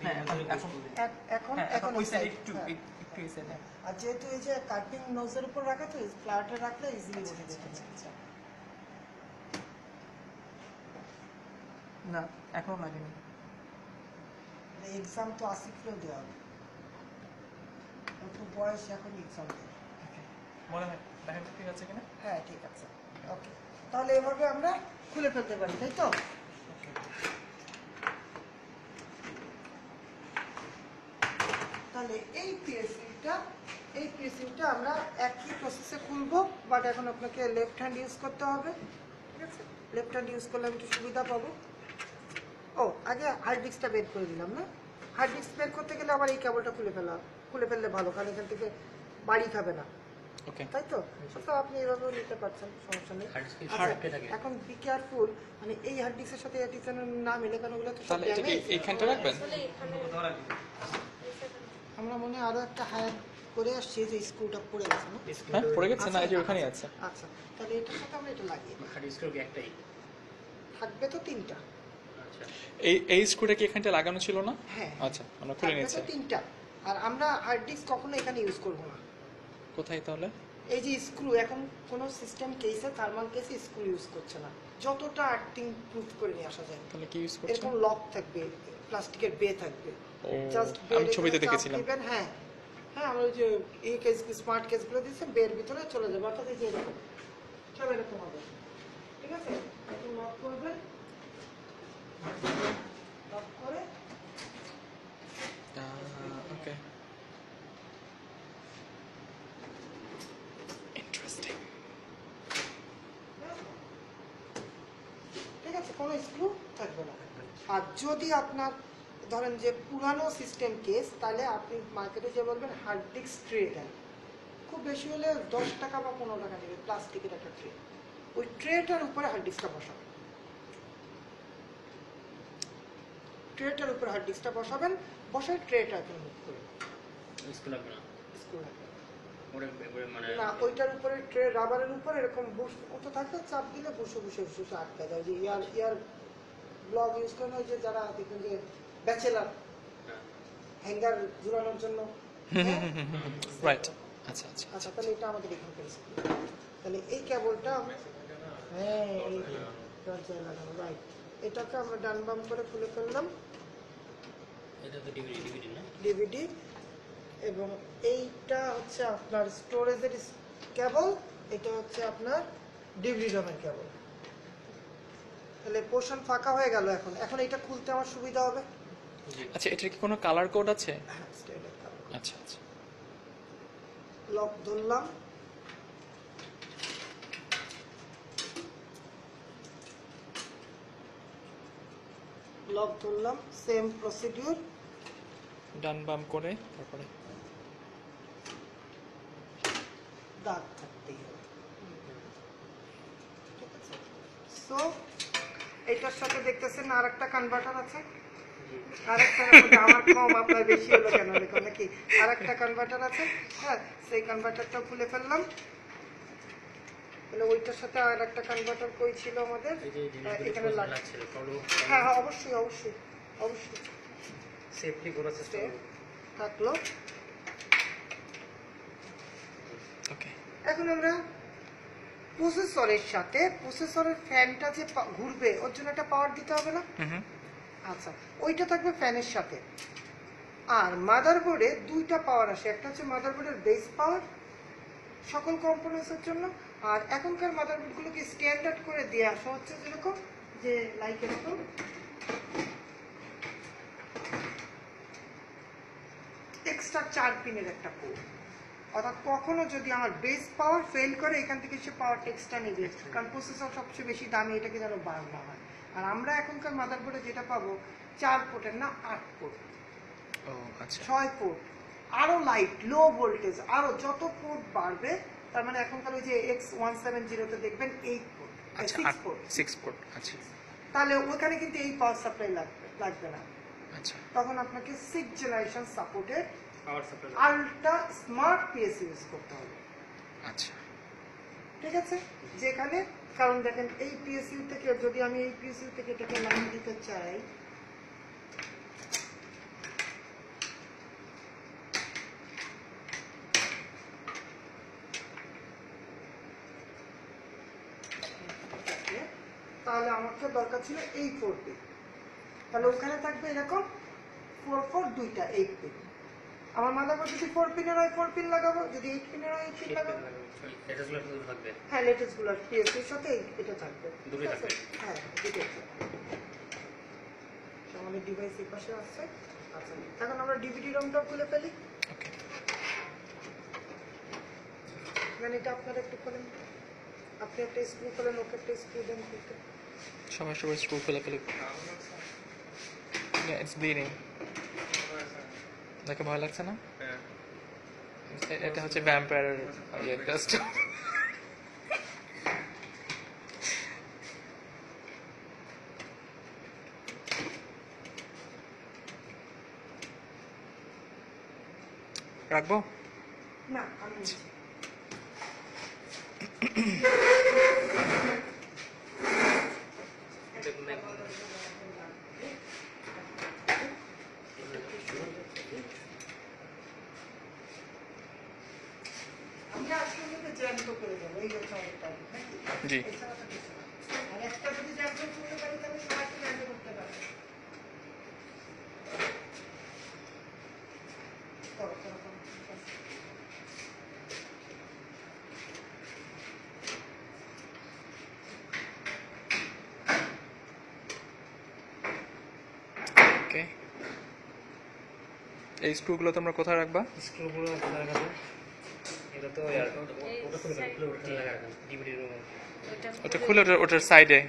হ্যাঁ এখন এখন হ্যাঁ এখন ওই এই সাইডে side, একটু হ্যাঁ। একটু এই সাইডে আর যেহেতু এই যে কাটিং নোজের উপর রাখা তো ফ্ল্যাটে রাখলে ইজিলি বসে যেতে। না এখনো লাগেনি এক্সাম তো আসিফেও দেওয়া হবে, একটু বয়স এখন এক্সাম দেবে। মনে হয় দেখেন তো ঠিক আছে কিনা হ্যাঁ ঠিক আছে, ওকে, তাহলে এভাবে আমরা খুলে ফেলতে পারি, তাই তো? তাহলে এই পিএসইউটা আমরা একই প্রসেসে খুলবো, বাট এখন আপনাকে লেফট হ্যান্ড ইউজ করতে হবে। ঠিক আছে, লেফট হ্যান্ড ইউজ করলে আমি একটু সুবিধা পাবো। ও আগে হার্ড ডিস্কটা বের করে দিলাম না, হার্ড ডিস্ক বের করতে গেলে আবার এই কেবলটা খুলে ফেললে ভালো, কারণ এখান থেকে বাড়ি খাবে না, ওকে তাই তো? তো আপনি এভাবেও নিতে পারছেন, সমস্যা নেই। হার্ড ডিস্কে আচ্ছা, হার্ডকে থাকে এখন বি কেয়ারফুল, মানে এই হার্ড ডিস্কের সাথে এই ডিস্কের না মিলে, কারণ ওগুলো তো সব তাহলে এটাকে ড্যামেজ। এইখানটা রাখবেন আসলে এখানে আমরা মনে হয় আরো একটা হায়ার করে আসছি, যে স্ক্রুটা পড়ে গেছে না? হ্যাঁ পড়ে গেছে না এই যে ওখানেই আছে আচ্ছা, তাহলে এটার সাথে আমরা এটা লাগিয়ে দিই। হার্ড ডিস্কের একটাই থাকবে তো তিনটা। আচ্ছা এই স্ক্রুটা কি এখানটা লাগানো ছিল না হ্যাঁ, আচ্ছা আমরা খুলে থাকবে নিয়েছি তো তিনটা। আর আমরা হার্ড ডিস্ক কখনো এখানে ইউজ করবো না। কোথায় তাহলে এই যে স্ক্রু, এখন কোনো সিস্টেম কেসে থার্মাল কেসে স্ক্রু ইউজ করছে না, যতটা আর্থিং প্রুফ করে নিয়ে আসা যায়। তাহলে কি ইউজ করছেন এরকম লক থাকবে, প্লাস্টিকের বে থাকবে, ও জাস্ট আমি ছবিতে দেখেছিলাম হ্যাঁ হ্যাঁ, আমরা ওই যে এই কেস স্মার্ট কেসগুলো দিচ্ছে, বের ভিতরে চলে যাবে, অর্থাৎ এই যে এরকম সব এরকম হবে। ঠিক আছে, এখন লক করবেন, লক করে ওকে ইন্টারেস্টিং ঠিক আছে, কোনো স্ক্রু থাকবে না। আর যদি আপনার ধরেন যে পুরানো সিস্টেম কেস, তাহলে আপনি মার্কেটে যে বলবেন হার্ড ডিস্ক ট্রে দেন, খুব বেশি হলে 10 টাকা বা 15 টাকা নেবে, প্লাস্টিকের একটা ট্রে। ওই ট্রেটার উপরে হার্ড ডিস্কটা বসাবেন, ট্রেটার উপরে হার্ড ডিস্কটা বসাবেন, বসায় ট্রেটা আপনি মুভ করবেন, স্কুল লাগবে না স্ক্রু রাখবেন ওরে মানে না, ওইটার উপরে ট্রে রাবারের উপরে এরকম বুশ মতো থাকবে, চাপ দিলে বুশে বুশে বুশে আটকা যায়। যে ইয়ার ব্লগ ইউজ করেন, ওই যে যারা দেখবেন যে ব্যাচেলার হ্যাঁ হ্যাঙ্গার ঝুলানোর জন্য। রাইট আচ্ছা আচ্ছা আচ্ছা, তাহলে এটা আমাদের এখানে করেছি। তাহলে এই কেবলটা হ্যাঁ এই দরজায় লাগানো, রাইট। এটাকে আমরা ডান বাম করে খুলে ফেললাম, এটা তো ডিভিডি না ডিভিডি, এবং এইটা হচ্ছে আপনার স্টোরেজের কেবল, এটা হচ্ছে আপনার ডিভিডি রমের কেবল। তাহলে পোর্শন ফাঁকা হয়ে গেল। এখন এটা খুলতে আমার সুবিধা হবে। জি আচ্ছা এটার কি কোনো কালার কোড আছে হ্যাঁ, স্ট্যান্ডার্ড কেবল। আচ্ছা আচ্ছা লক ধরলাম, লক ধরলাম, সেম প্রসিডিউর, ডান বাম করে তারপরে দাগ থাকতেই হবে। ঠিক আছে, সো এটার সাথে দেখতেছেন আর একটা কনভার্টার আছে, আরেকটা আমার কম আপনার বেশি হলো কেন দেখো নাকি, আরেকটা কনভার্টার আছে। হ্যাঁ, সেই কনভার্টারটা খুলে ফেললাম। তাহলে ওইটার সাথে আর একটা কনভার্টার কই ছিল আমাদের, এই যে এখানে জিনিসগুলো লাগছিল ফলো হ্যাঁ হ্যাঁ, অবশ্যই অবশ্যই অবশ্যই সেফটি করার চেষ্টা করব থাকলো। ওকে এখন আমরা প্রসেসরের সাথে, প্রসেসরের ফ্যানটা যে ঘুরবে ওর জন্য একটা পাওয়ার দিতে হবে না? হুম আচ্ছা, ওইটা থাকবে ফ্যানের সাথে। আর মাদারবোর্ডে দুইটা পাওয়ার আসে, একটা হচ্ছে মাদারবোর্ডের বেস পাওয়ার সকল কম্পোনেন্টসের জন্য, আর এখনকার মাদারবোর্ডগুলোকে স্ট্যান্ডার্ড করে দিয়ে আসা হচ্ছে যেরকম যে লাইক এরকম এক্সট্রা 4 পিনের একটা পোর্ট, অর্থাৎ কখনো যদি আমার বেস পাওয়ার ফেল করে এখান থেকে সে পাওয়ারটা এক্সট্রা নেবে, কারণ প্রসেসর সবচেয়ে বেশি দামি, এটাকে যেন বার না হয়। আর আমরা এখনকার মাদারবোর্ডে যেটা পাবো 4 পোর্টের না 8 পোর্ট, ও আচ্ছা 6 পোর্ট, আরো লাইট লো ভোল্টেজ, আরো যত পোর্ট বাড়বে, তার মানে এখনকার ওই যে X170 তে দেখবেন 8 পোর্ট, আচ্ছা 6 পোর্ট, 6 পোর্ট আচ্ছা তাহলে ওখানে কিন্তু এই পাওয়ার সাপ্লাই লাগবে না। আচ্ছা তখন আপনাকে 6th generation supported power supply ultra smart PSU use করতে হবে, আচ্ছা ঠিক আছে? যেখানে কারণ দেখেন এই পিএসইউ থেকে যদি আমি এই পিএসইউ থেকে এটাকে লাইন দিতে চাই, তাহলে আমাকে দরকার ছিল এই 4 পিন, তাহলে ওখানে থাকবে এরকম 4 দুইটা 8 পিন। আমার মাদারবোর্ড যদি 4 পিনের হয় 4 পিন লাগাবো, যদি 8 পিনের হয় 8 পিন লাগাবো। এটাগুলো শুধু থাকবে। হ্যাঁ, লেটেস্ট গুলো পিএসসির সাথে এটা থাকবে, দুটোই থাকবে। হ্যাঁ দুটোই থাকবে। আমাদের ডিভাইস এই পাশে আছে। আচ্ছা, এখন আমরা ডিভিডি রমটা খুলে ফেলি। ওকে মানে এটা আপনারা একটু খোলেন, আপনি একটা স্ক্রু খোলেন, ওকে একটা স্ক্রু দেন খুলতে। সবাই স্ক্রু খুলে ফেলে ইটস ব্লিডিং দেখে ভয় লাগছে না? এটা হচ্ছে ভ্যাম্পায়ারের ইয়ে টেস্ট। রাখবো? না, আমি নিচ্ছি। আমরা আসলে জ্যান্ত করে দেবো, এই হচ্ছে আমাদের টার্গেট, নাকি? জি এছাড়া তো কিছু না। আর একটা যদি জ্যান্ত করতে পারি তাহলে সবাইকে জ্যান্ত করতে পারবে। করো, করো, করো। ওকে এই স্ক্রুগুলো তোমরা কোথায় রাখবা? স্ক্রুগুলো কোথায় রাখা? এটা তো ওটা খুলে ফেলে ওটা লাগা রাখেন ডিভিডি রুম ওটা খুলে ওটার সাইডে।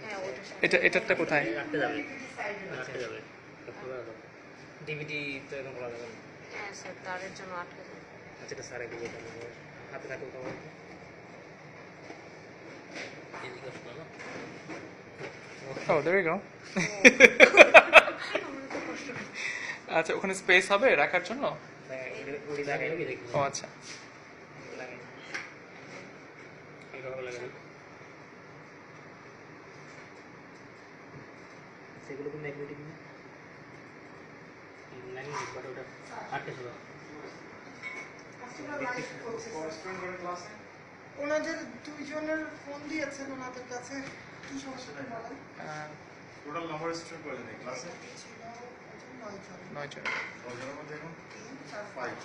হ্যাঁ ওটা এটারটা কোথায়? রাখতে যাবে রাখতে যাবে ডিভিডি তো এখন খোলা যাবে না। হ্যাঁ স্যার তারের জন্য আটকে যায়। আচ্ছা এটা স্যার একটু যেটা হাতে রাখো তোমার এদিকে আসলো না Oh, there you go. আচ্ছা ওখানে স্পেস হবে রাখার জন্য? ওই লাগাই নাকি দেখি ও আচ্ছা লাগাই এইভাবে লাগাই সেগুলো তো ম্যাগনেটিক না লাইন বাট ওটা আটকে ছিল ওনাদের দুইজনের ফোন দিয়েছেন, ওনাদের কাছে কি সমস্যাটা বলেন? টোটাল নাম্বার স্টুডেন্ট কয়জন এই ক্লাসে? ছিল 9 জন, 9 জন। 9 জনের মধ্যে এখন 3, 4, 5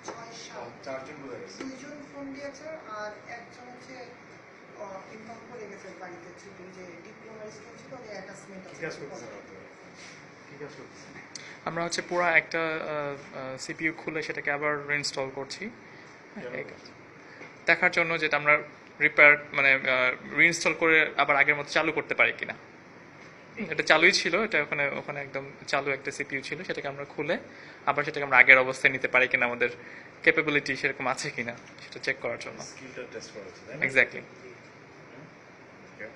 6, 7, 4জন বোঝা গেছে। দুইজন ফোন দিয়েছে আর একজন হচ্ছে ইনফর্ম করে গেছে বাড়িতে ছুটি, যে ডিপ্লোমা স্টুডেন্ট ছিল, ওদের অ্যাটাচমেন্ট কি কাজ করতেছেন আপনারা? কি কাজ করতেছেন? আমরা হচ্ছে পুরো একটা সিপিইউ খুলে সেটাকে আবার রিইনস্টল করছি এই কাজ। দেখার জন্য যেটা আমরা রিপেয়ার মানে রিইনস্টল করে আবার আগের মতো চালু করতে পারি কিনা। এটা চালুই ছিল, এটা ওখানে ওখানে একদম চালু একটা সিপিইউ ছিল, সেটাকে আমরা খুলে আবার সেটাকে আমরা আগের অবস্থায় নিতে পারি কিনা, আমাদের ক্যাপাবিলিটি সেরকম আছে কিনা সেটা চেক করার জন্য। স্কিলটা টেস্ট করা হচ্ছে, তাই না? এক্স্যাক্টলি। Okay.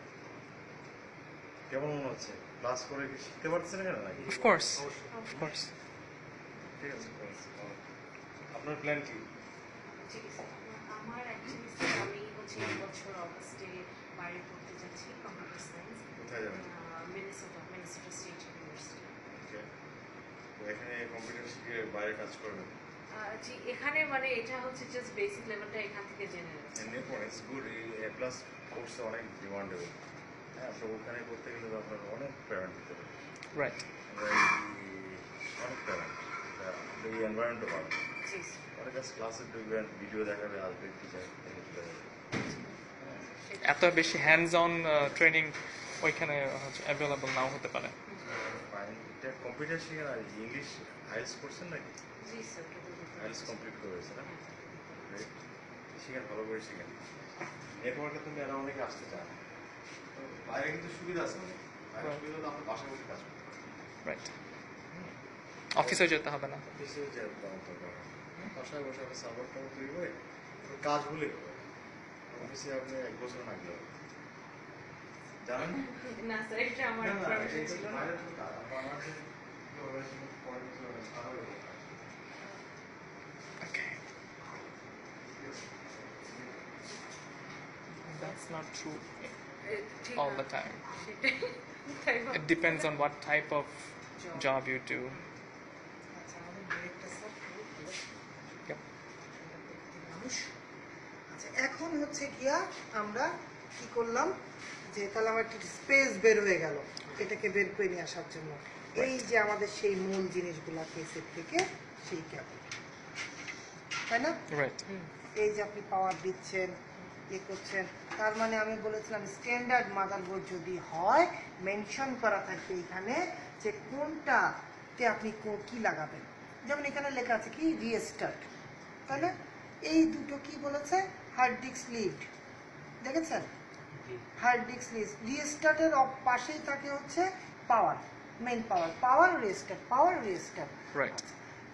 কেমন মনে হচ্ছে? ক্লাস করে কি শিখতে পারছেন এখানে নাকি? Of course of course. ঠিক আছে, ভালো। আপনার প্ল্যান কি? আমার অ্যাকচুয়ালি স্যার আমি হচ্ছে এই বছর অগস্টে বাইরে পড়তে যাচ্ছি কম্পিউটার সায়েন্স, কোথায় যাবেন? Minnesota state university. Okay. তো এখানে কম্পিউটার শিখে বাইরে কাজ করবেন। জি এখানে মানে এটা হচ্ছে জাস্ট বেসিক লেভেলটা এখান থেকে জেনে নেওয়া। এমনি ইটস গুড, এই এ প্লাস কোর্সে অনেক ডিমান্ডেবল। হ্যাঁ, আপনার ওখানে করতে গেলে তো আপনার অনেক পেমেন্ট দিতে হবে। রাইট। অনেক পেমেন্ট। এই এনভায়রনমেন্টও ভালো। জি স্যার। অনেক কাছে ক্লাসে ঢুকবেন, ভিডিও দেখাবে, আসবে টিচার। এত বেশি হ্যান্ডস অন ট্রেনিং ওইখানে হচ্ছে অ্যাভেলেবল নাও হতে পারে। এটা কম্পিউটার শিখেন আর ইংলিশ আইএলস করছেন নাকি? জি স্যার আইএলস কমপ্লিট করেছে না? Great. শিখেন, ভালো করে শিখেন। নেটওয়ার্কে তুমি এরা অনেকে আসতে চায় না। তো বাইরে কিন্তু সুবিধা আছে অনেক। বাইরে Right. সুবিধা হলো আমরা বাসায় বসে কাজ করতে পারি। রাইট, অফিসে যেতে হবে না। অফিসে যে দরকার হয়। বাসায় বসে আমরা সার্ভারটা তৈরি করে পুরো কাজ ভুলে অফিসে আপনি 1 বছর না গেলে জানেন? না স্যার এটা আমার না, না, পারমিশন এটা ছিল না। বাইরে থেকে কাজ। আমার যে পরে কিছু ভালো হবে। Okay. That's not true ঠিক all না। the time. সেটাই। তাই ভাবছি। It depends on what type of job you do. আচ্ছা আমাদের ব্রেকটা স্যার পুরো clear। Yep. মানুষ আচ্ছা এখন হচ্ছে গিয়া আমরা কি করলাম যে তাহলে আমার একটু স্পেস বের হয়ে গেল এটাকে বের করে নিয়ে আসার জন্য। এই যে আমাদের সেই মূল জিনিসগুলা কেসের থেকে সেই কেবল, তাই না? Right. এই যে আপনি পাওয়ার দিচ্ছেন ইয়ে করছেন, তার মানে আমি বলেছিলাম স্ট্যান্ডার্ড মাদারবোর্ড যদি হয় মেনশন করা থাকবে এখানে যে কোনটাতে আপনি কি লাগাবেন। যেমন এখানে লেখা আছে কি রিস্টার্ট, তাই না? এই দুটো কি বলেছে হার্ড ডিস্ক লিড, দেখেছেন? হার্ড ডিস্ক লিড রিস্টার্টের পাশেই থাকে হচ্ছে পাওয়ার, মেইন পাওয়ার রিস্টার্ট। Right.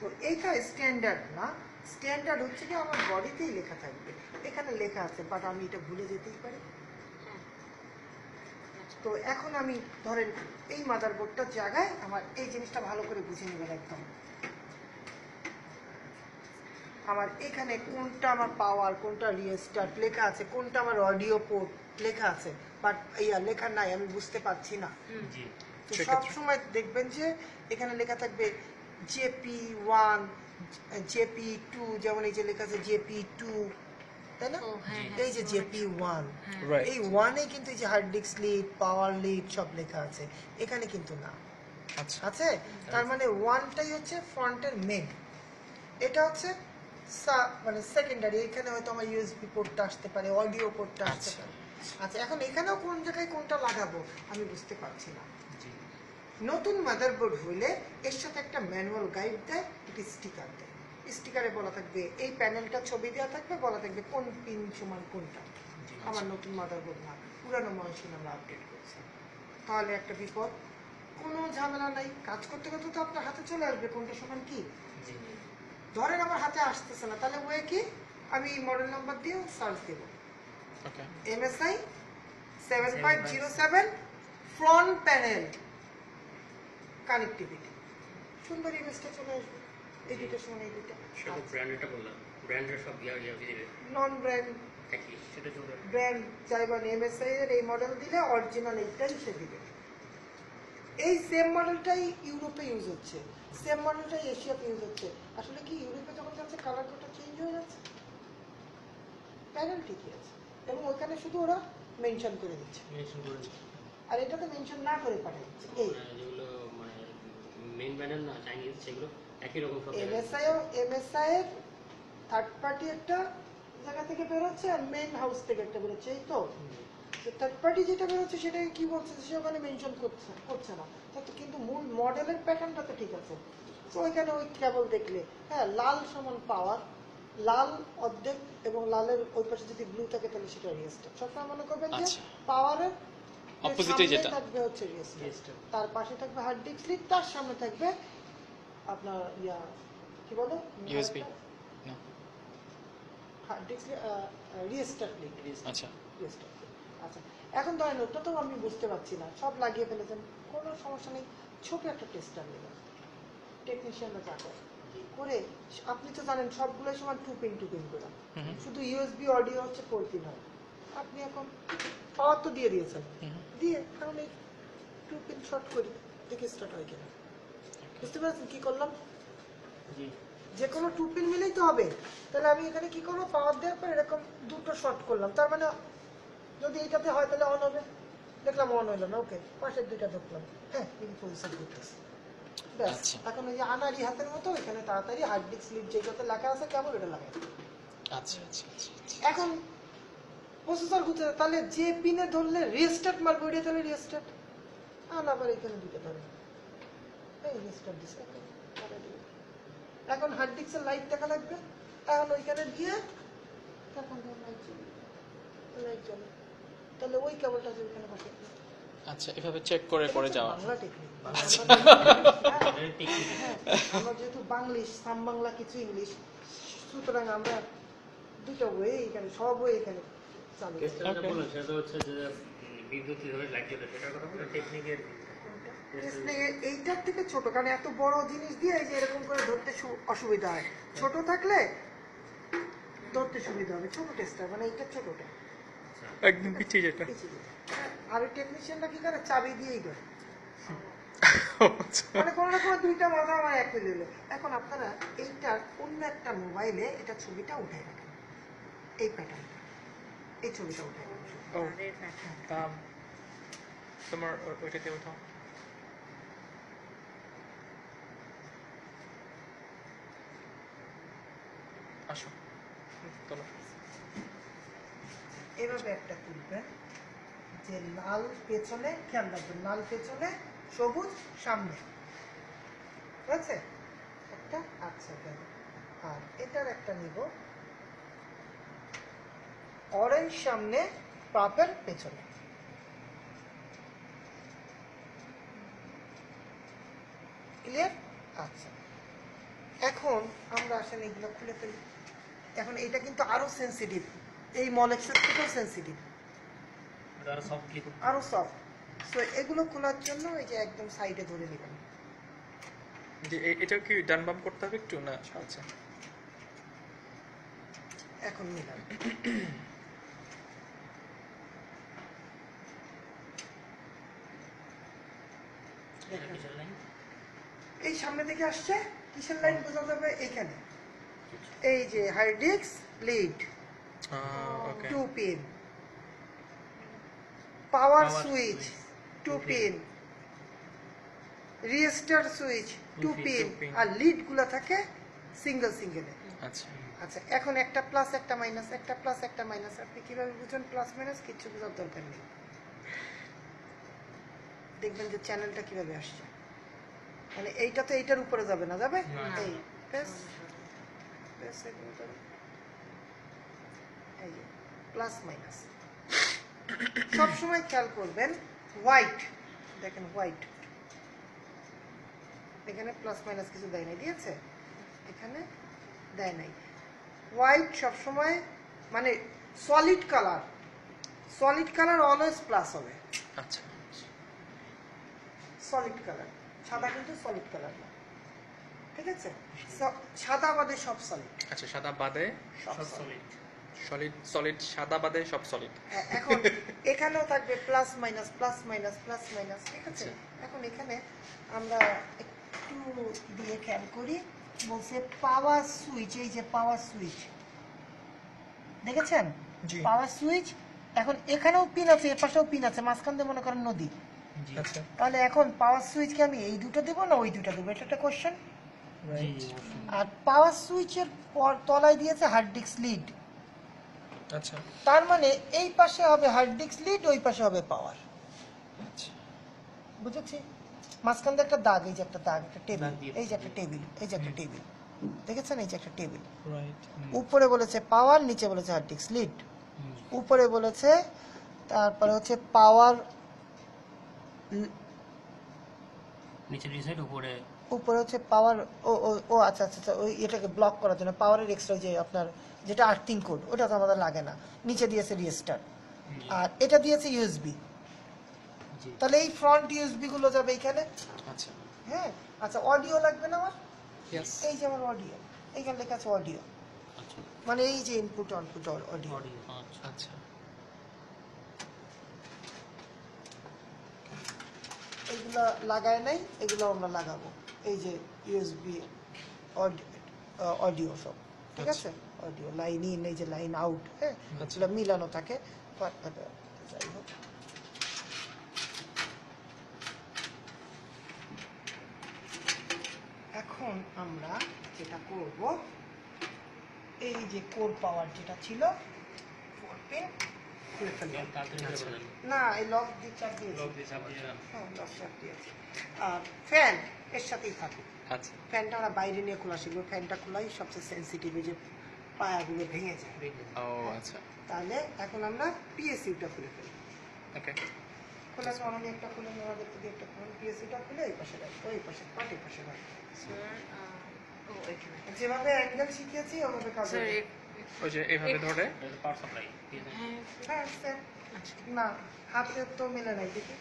তো এইটা স্ট্যান্ডার্ড না, স্ট্যান্ডার্ড হচ্ছে কি আমার বডিতেই লেখা থাকবে। এখানে লেখা আছে বাট আমি এটা ভুলে যেতেই পারি। তো এখন আমি ধরেন এই মাদারবোর্ডটার জায়গায় আমার এই জিনিসটা ভালো করে বুঝে নেবেন একদম। আমার এখানে কোনটা আমার পাওয়ার, কোনটা রিস্টার্ট লেখা আছে, কোনটা আমার অডিও পোর্ট লেখা আছে, বাট লেখা নাই, আমি বুঝতে পারছি না। জি তো সেক্ষেত্রে- সব সময় দেখবেন যে এখানে লেখা থাকবে JP1, JP2, যেমন এই যে লেখা আছে JP2, তাই না? ও, হ্যাঁ, হ্যাঁ, এই যে অনেক JP1, হ্যাঁ। Right. এই 1-এ কিন্তু এই যে হার্ড ডিস্ক লিড, পাওয়ার লিড সব লেখা আছে, এখানে কিন্তু না আচ্ছা। আছে। তার মানে 1টাই হচ্ছে ফ্রন্টের মেন, এটা হচ্ছে মানে সেকেন্ডারি। এখানে হয়তো আমার USB পোর্টটা আসতে পারে, অডিও পোর্টটা আসতে পারে। আচ্ছা এখন এখানেও কোন জায়গায় কোনটা লাগাবো আমি বুঝতে পারছি না। জি নতুন মাদারবোর্ড হইলে এর সাথে একটা ম্যানুয়াল গাইড দেয়, একটি স্টিকার দেয়। স্টিকারে বলা থাকবে এই প্যানেলটা ছবি দেওয়া থাকবে, বলা থাকবে কোন পিন সমান কোনটা। আমার নতুন মাদারবোর্ড না, পুরানো মেশিন আমরা আপডেট করছি, তাহলে একটা বিপদ। কোনো ঝামেলা নাই, কাজ করতে করতে তো আপনার হাতে চলে আসবে কোনটা সমান কি। জি ধরেন আমার হাতে আসতেছে না, তাহলে ওয়ে কি, আমি মডেল নাম্বার দিয়ে সার্চ দেব Okay. MSI 7507 front panel connectivity, সুন্দর ইমেজটা চলে আসবে। এই দুটো সমান এই দুটো শুধু ব্র্যান্ডটা বললাম, ব্র্যান্ডের সব ইয়া দিলে নন ব্র্যান্ড একই সেটা চলবে। ব্র্যান্ড চাইবেন MSI এর এই মডেল দিলে অরিজিনাল এইটাই সে দিবে। এই সেম মডেলটাই ইউরোপে ইউজ হচ্ছে, সেম মডেলটাই এশিয়াতে ইউজ হচ্ছে। আসলে কি ইউরোপে যখন যাচ্ছে কালার কোডটা চেঞ্জ হয়ে যাচ্ছে, প্যানেল ঠিকই আছে এবং ওখানে শুধু ওরা মেনশন করে দিচ্ছে, মেনশন করে আর এটাতে মেনশন না করে পাঠিয়ে দিচ্ছে। এই যেগুলো মানে মেইন ব্র্যান্ডের না চাইনিজ সেগুলো একই রকম সব MSI এর থার্ড পার্টি একটা জায়গা থেকে বেরোচ্ছে আর মেইন হাউস থেকে একটা বেরোচ্ছে, এই তো থার্ড পার্টি যেটা বেরোচ্ছে সেটাকে কি বলছে সে ওখানে মেনশন করছে না, তো কিন্তু মূল মডেলের প্যাটার্নটা তো ঠিক আছে। তো ওইখানে ওই কেবল দেখলে হ্যাঁ লাল সমান পাওয়ার, লাল অর্ধেক এবং লালের ওই পাশে যদি ব্লু থাকে তাহলে সেটা রিস্টার্ট। সবসময় মনে করবেন যে আচ্ছা। পাওয়ারের Opposite এ যেটা। থাকবে হচ্ছে রিস্টার্ট, তার পাশে থাকবে হার্ড ডিস্ক লিড, তার সামনে থাকবে আপনার কি বলে USB? No. Hard disk restart lead. আচ্ছা। আচ্ছা এখন ধরেন ওটা তো আমি বুঝতে পারছি না, সব লাগিয়ে ফেলেছেন, কোনো সমস্যা নেই, ছোট একটা টেস্টার নেবেন, টেকনিশিয়ানরা যা করে আপনি তো জানেন সবগুলো সমান 2 পিন করে, শুধু USB অডিও হচ্ছে 4 পিন হয়। আপনি এখন পাওয়ার তো দিয়ে দিয়েছেন, দিয়ে কারণ এই 2 পিন শর্ট করি, দেখে স্টার্ট হয় কিনা। বুঝতে পারছেন কি করলাম? জি যে কোনো 2 পিন মিলেই তো হবে, তাহলে আমি এখানে কি করবো, পাওয়ার দেওয়ার পর এরকম দুটো শর্ট করলাম, তার মানে যদি এইটাতে হয় তাহলে অন হবে, দেখলাম অন হইলো না, ওকে পাশের দুইটা ঢুকলাম, হ্যাঁ এই পজিশন করতেছে ব্যাস। আচ্ছা। এখন ওই যে আনারি হাতের মতো এখানে তাড়াতাড়ি হার্ড ডিস্ক লিড যেটাতে লেখা আছে কেবল এটা লাগাই। আচ্ছা আচ্ছা আচ্ছা আচ্ছা। এখন প্রসেসর ঘুরতে তাহলে যে পিনে ধরলে রিস্টার্ট মারবে ওইটা তাহলে রিস্টার্ট আবার এখানে দুটো ধরে এই রিস্টার্ট দিছে এখন হার্ড ডিস্কের লাইট দেখা লাগবে এখন ওইখানে গিয়ে তখন লাইট জ্বলে তাহলে ওই কেবলটা যে ওইখানে বসে আচ্ছা এভাবে চেক করে করে যাওয়া বাংলা টেকনিক আমরা যেহেতু বাংলিশ সাম বাংলা কিছু ইংলিশ সুতরাং আমরা দুটো ওয়ে এখানে সব ওয়ে এখানে চালু যেটা বললেন সেটা হচ্ছে যে বিদ্যুৎ ধরে লাইট জ্বলে সেটার কথা বলে টেকনিকের এইটার থেকে ছোট কারণ এত বড় জিনিস দিয়ে এই যে এরকম করে ধরতে অসুবিধা হয় ছোট থাকলে ধরতে সুবিধা হবে ছোট টেস্টার মানে এইটা ছোটটা একদম পিছিয়ে যেটা আর ওই টেকনিশিয়ানরা কি করে চাবি দিয়েই করে মানে কোনো না কোনো দুইটা মাথা আমার এক মিলে এলো এখন আপনারা এইটার অন্য একটা মোবাইলে এটা ছবিটা উঠে রাখেন এই প্যাটার্নটা এই ছবিটা উঠে তোমার ওইটাতে উঠাও আসো চলো এভাবে একটা তুলবেন যে লাল পেছনে খেয়াল রাখবেন লাল পেছনে সবুজ সামনে ঠিক আছে একটা আচ্ছা গেল আর এটার একটা নিব অরেঞ্জ সামনে পার্পল পেছনে ক্লিয়ার আচ্ছা এখন আমরা আসলে এগুলো খুলে ফেলি এখন এটা কিন্তু আরো সেন্সিটিভ এই মলেকুলার থেকেও সেন্সিটিভ আরো সফট সো এগুলো খোলার জন্য এই যে একদম সাইডে ধরে নেবেন যে এটাও কি ডান বাম করতে হবে একটু না আচ্ছা এখন নিলাম এই সামনে থেকে আসছে কিসের লাইন বোঝা যাবে এখানে এই যে hard disk lead okay 2 pin power switch 2 pin resistor switch 2 pin আর লিড গুলো থাকে সিঙ্গেল সিঙ্গেলে আচ্ছা আচ্ছা এখন একটা প্লাস একটা মাইনাস একটা প্লাস একটা মাইনাস আপনি কিভাবে বুঝুন প্লাস মাইনাস কিছু বোঝার দরকার নেই দেখবেন যে চ্যানেলটা কিভাবে আসছে মানে এইটা তো এইটার উপরে যাবে না যাবে এই বেশ বেশ এই যে প্লাস মাইনাস সব সময় খেয়াল করবেন হোয়াইট দেখেন হোয়াইট এখানে প্লাস মাইনাস কিছু দেয় নাই দিয়েছে এখানে দেয় নাই হোয়াইট সব সময় মানে সলিড কালার অলওয়েজ প্লাস হবে আচ্ছা সলিড কালার সাদা কিন্তু সলিড কালার না ঠিক আছে সাদা বাদে সব সলিড আচ্ছা সাদা বাদে সব সলিড সলিড সলিড সাদা বাদে সব সলিড এখন এখানেও থাকবে plus minus plus minus plus minus ঠিক আছে এখন এখানে আমরা একটু দিয়ে খেয়াল করি বলছে পাওয়ার সুইচ এই যে পাওয়ার সুইচ দেখেছেন পাওয়ার সুইচ এখন এখানেও পিন আছে এর পাশেও পিন আছে মাঝখান দিয়ে মনে করেন নদী আচ্ছা তাহলে এখন পাওয়ার সুইচ কি আমি এই দুটো দেবো না ওই দুটো দেবো এটা একটা কোশ্চেন আর পাওয়ার সুইচের তলায় দিয়েছে হার্ড ডিস্ক লিড আচ্ছা তার মানে এই পাশে হবে হার্ড ডিস্ক লিড ওই পাশে হবে পাওয়ার আচ্ছা বুঝেছি মাঝখান দিয়ে একটা দাগ এই যে একটা দাগ একটা টেবিল এই যে একটা টেবিল এই যে একটা টেবিল দেখেছেন এই যে একটা টেবিল রাইট উপরে বলেছে পাওয়ার নিচে বলেছে হার্ড ডিস্ক লিড উপরে বলেছে তারপরে হচ্ছে পাওয়ার নিচে ডিসাইড উপরে উপরে হচ্ছে পাওয়ার ও ও ও আচ্ছা আচ্ছা আচ্ছা ওই এটাকে ব্লক করার জন্য পাওয়ারের এক্সট্রা যে আপনার যেটা আর্থিং কোড ওটা তো আমাদের লাগে না নিচে দিয়েছে রেজিস্টার আর এটা দিয়েছে ইউএসবি তাহলে এই ফ্রন্ট ইউএসবি গুলো যাবে এইখানে আচ্ছা হ্যাঁ আচ্ছা অডিও লাগবে না আমার ইয়েস এই যে আমার অডিও এইখানে লেখা আছে অডিও আচ্ছা মানে এই যে ইনপুট আউটপুট অডিও অডিও আচ্ছা আচ্ছা এগুলো লাগায় নাই এগুলো আমরা লাগাবো এই যে ইউএসবি অডিও সব ঠিক আছে অডিও লাইন ইন এই যে লাইন আউট হ্যাঁ এগুলো মিলানো থাকে যাই হোক এখন আমরা যেটা করব এই যে কোর পাওয়ার যেটা ছিল 4 পিন খুলে ফেললাম। তাড়াতাড়ি করে বলেন। না এই লক দিয়ে চাপ দিয়েছি। লক দিয়ে চাপ দিয়ে না। হ্যাঁ লক চাপ দিয়েছি। আর ফ্যান এর সাথেই থাকে। আচ্ছা ফ্যানটা আমরা বাইরে নিয়ে খোলা শিখবো, ফ্যানটা খোলাই সবচেয়ে সেন্সিটিভ, যে পায়াগুলো ভেঙে যায়। ও আচ্ছা তাহলে এখন আমরা পিএসইউটা খুলে ফেলি। ওকে খোলা নরমালি একটা খুলে আমাদের দিয়ে একটা খুলে পিএসইউটা খুলে এই পাশে রাখবো, এই পাশে পাট এই পাশে রাখবো। স্যার ও এখানে যেভাবে অ্যাঙ্গেল শিখিয়েছি ওভাবে কাজ স্যার হবে। ওই যে এইভাবে ধরে এটা তো পাওয়ার সাপ্লাই। হ্যাঁ হ্যাঁ স্যার, আচ্ছা না হাতে তো মেলে নাই দেখি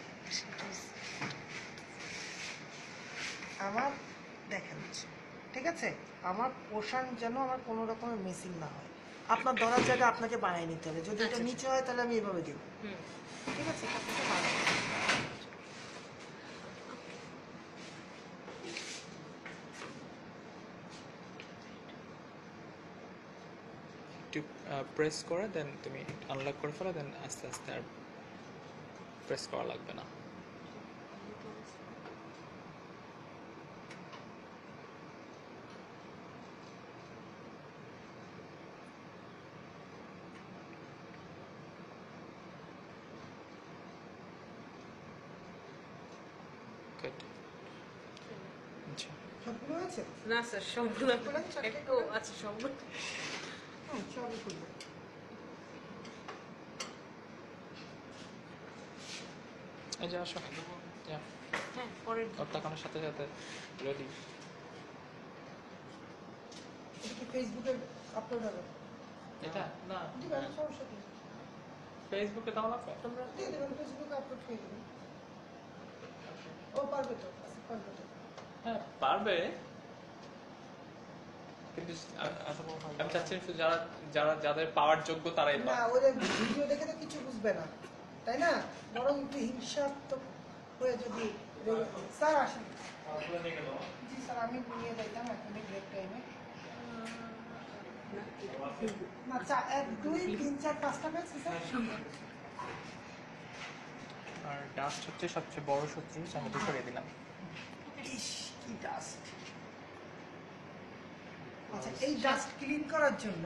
আমার, দেখেন ঠিক আছে, আমার পোষণ যেন আমার কোনো রকমের মিসিং না হয়। আপনার ধরার জায়গা আপনাকে বানিয়ে নিতে হবে, যদি এটা আচ্ছা, নিচে হয় তাহলে আমি এভাবে দিব, হুম ঠিক আছে? আপনাকে বানাতে হবে। একটু প্রেস করে দেন তুমি আনলক করে ফেলো, দেন আস্তে আস্তে আর প্রেস করা লাগবে না। Good. আচ্ছা সবগুলো হয়েছে? না স্যার সবগুলো সবগুলো চারটে একটু আচ্ছা সবগুলো হ্যাঁ সবই খুলবে। এই যে আসো যা হ্যাঁ পরের ওর তাকানোর সাথে সাথে রেডি। এটা কি ফেসবুকে আপলোড হবে? এটা না দিবেন, সমস্যা কি? ফেসবুকে দাও না তোমরা দিয়ে দেবেন, ফেসবুকে আপলোড করে দেবেন। ও পারবে তো, আচ্ছা পারবে তো। হ্যাঁ পারবে, কিন্তু আমি চাচ্ছি শুধু যারা যারা যাদের পাওয়ার যোগ্য তারাই না পাবে। ওদের ভিডিও দেখে তো কিছু বুঝবে না, তাই না? বরং একটু হিংসাত্মক হয়ে যদি স্যার আসেন। জি স্যার, আমি নিয়ে যাইতাম এখনই ব্রেক টাইমে। না এক দুই তিন চার পাঁচটা পেয়েছি স্যার। আর ডাস্ট হচ্ছে সবচেয়ে বড় শত্রু, আমি তো সরিয়ে দিলাম। ইস কি ডাস্ট। আচ্ছা এই ডাস্ট ক্লিন করার জন্য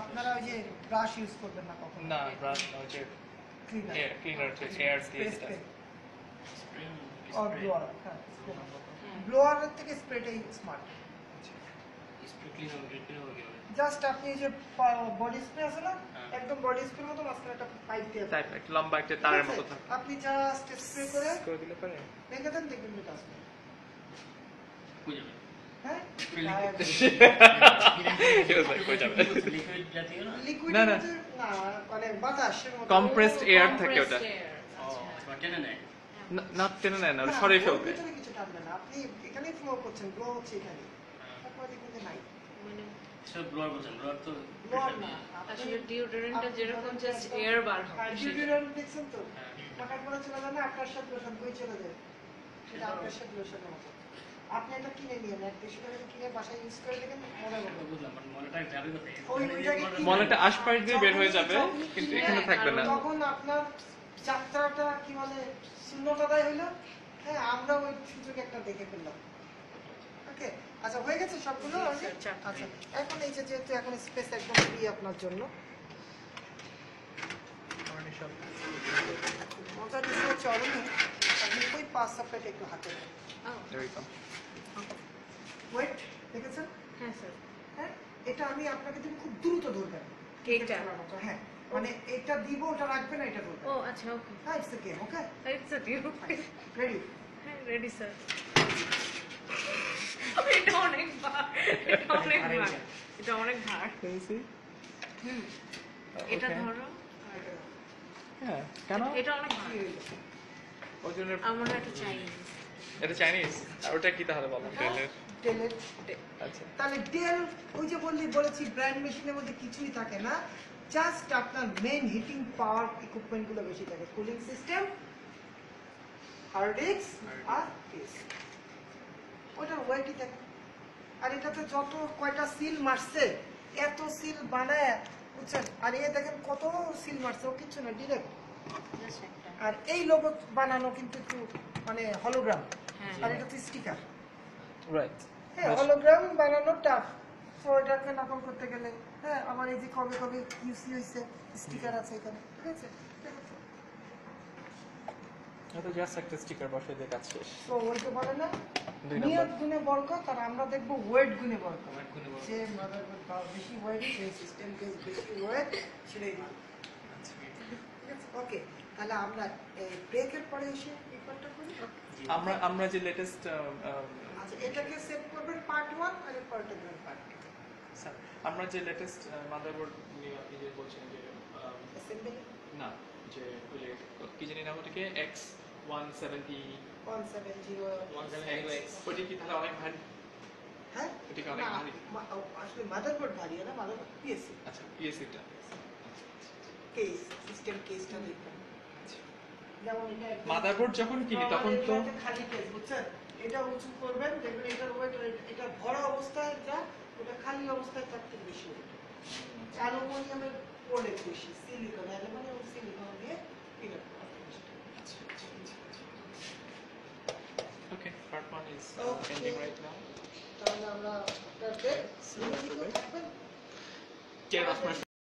আপনারা ওই যে ব্রাশ ইউজ করবেন না কখনো? না ব্রাশ ওই যে ক্লিনার ক্লিনার এয়ার দিয়ে যেটা আর ব্লোয়ার, হ্যাঁ ব্লোয়ারের থেকে স্প্রেটাই স্মার্ট। স্প্রে ক্লিন হবে, ক্লিন হবে কিভাবে? জাস্ট আপনি এই যে বডি স্প্রে আছে না, একদম বডি স্প্রে মতো মাঝখানে একটা পাইপ দিয়ে টাইপ একটা লম্বা একটা তারের মতো থাকে, আপনি জাস্ট স্প্রে করে দিলে পারে। রেখে দেন, দেখবেন এটা আসবে। কই যাবে? হ্যাঁ কই যাবে? লিকুইড জাতীয় না? লিকুইড না, না। না মানে বাতাসের মতো। Compressed air থাকে ওটা। ও আচ্ছা টেনে নেয়। না টেনে নেয় না, ওটা না, সরিয়ে ওর ফেলবে। ভিতরে কিছু টানবে না, আপনি এখানেই ফ্লো করছেন, ফ্লো হচ্ছে এখানে, তারপরে দেখবেন যে নাই মানে সব ব্লোয়ার বলছেন, ব্লোয়ার তো ব্লোয়ার না। আসলে ডিওডোরেন্টটা যেরকম জাস্ট এয়ার বার হয় সেটা। ডিওডোরেন্ট দেখছেন তো, মাথার পরে চলে যায় না, আকাশ সাথে লোশন বই চলে যায়, সেটা আকাশ সাথে লোশনের মতো। আপনি এটা কিনে নিয়ে নেন, 150 টাকা কিনে বাসায় ইউজ করে দেখেন, মনে হবে। বুঝলাম, মানে মনেটা যাবে কোথায়? ওইটাকে কি- মনেটা আশপাশ দিয়ে বের হয়ে যাবে, কিন্তু এখানে থাকবে না। তখন আপনার যাত্রাটা কি বলে শূন্যতাদায় হইলো। হ্যাঁ আমরা ওই সুযোগ একটা দেখে ফেললাম। ওকে আচ্ছা হয়ে গেছে সবগুলো? জি, স্যার, আচ্ছা এখন এই যে যেহেতু এখন স্পেস একদম ফ্রি আপনার জন্য, মজা দিচ্ছে চরণে, আপনি ওই পাঁচ সাপটাকে একটু হাতে নেন। There we go. ওয়েট দেখেছেন? হ্যাঁ স্যার হ্যাঁ এটা আমি আপনাকে দিন, খুব দ্রুত ধরবেন। এইটা? হ্যাঁ মানে এটা দিব, ওটা রাখবে না, এটা ধরবেন। ও আচ্ছা ওকে হ্যাঁ it's a game, okay it's a due ready? হ্যাঁ রেডি স্যার। এটা অনেক ভার, এটা অনেক ভার, এটা অনেক ভার। Can you see? হুম এটা Okay. ধরো, হ্যাঁ কেন? এটা অনেক ভার। ওই জন্য আমার একটা চাইনিজ। এটা চাইনিজ, আর ওটা কি তাহলে বলো? ডেলের। ডেলের। আচ্ছা তাহলে ডেল ওই যে বলেছি ব্র্যান্ড মেশিনের মধ্যে কিছুই থাকে না, জাস্ট আপনার মেইন হিটিং পাওয়ার ইকুইপমেন্ট গুলো বেশি থাকে, কুলিং সিস্টেম, হার্ড ডিস্ক আর কেস, ওটার ওয়েটই থাকে। আর এটাতে যত কয়টা সিল মারছে, এত সিল বানায় বুঝছেন, আর এ দেখেন কত সিল মারছে, ও কিচ্ছু না, ডিরেক্ট। জাস্ট একটা। আর এই লোগো বানানো কিন্তু একটু মানে হলোগ্রাম, হ্যাঁ। আর এটা তো স্টিকার। রাইট। হ্যাঁ হলোগ্রাম বানানো টাফ, তো এটাকে নকল করতে গেলে হ্যাঁ আমার এই যে কবে কবে ইউসি হয়েছে স্টিকার আছে এখানে, ঠিক আছে? এটা জাস্ট একটা স্টিকার বসে দিয়ে কাজ শেষ। তো ওইটা বলে না দুই নিয়ত গুণে বরকত, আর আমরা দেখবো ওয়েট গুণে বরকত। Word গুণে বরকত। যে মাদারবোর্ড বেশি ওয়েট, সেই সিস্টেম কেস বেশি ওয়েট, সেটাই ভালো। ওকে, তাহলে আমরা এই ব্রেকের পরে এসে এই পার্টটা করি। আমরা যে লেটেস্ট আচ্ছা, এটাকে সেট করবেন পার্ট 1 আর এর পরেরটা দেবেন পার্ট 2। স্যার আমরা যে লেটেস্ট মাদারবোর্ড নিয়ে আপনি যে বলছেন যে অ্যাসেম্বলি না যে ওই যে কি জানি নাম ওটাকে X170 170 ওটি কি তাহলে অনেক ভারী? হ্যাঁ ওটি কি অনেক না, ভারী? আসলে মাদারবোর্ড ভারী না, মাদারবোর্ড পিএসসি আচ্ছা পিএসসিটা কেস, সিস্টেম কেসটা দেখবেন। যেমন এটা একদম- মাদারবোর্ড যখন কিনি তখন তো এটা খালি কেস, বুঝছেন? এটা উঁচু করবেন, দেখবেন এটার ওয়েট, এটা ভরা অবস্থায় যা, ওটা খালি অবস্থায় তার থেকে বেশি ওয়েট। অ্যালুমিনিয়ামের প্রোডাক্ট বেশি, সিলিকন, অ্যালুমিনিয়াম সিলিকন দিয়ে ফিল আপ করা হয়। ওকে part 1 is Okay. Ending right now তাহলে আমরা আপনাদের থাকবেন কেয়ার অফ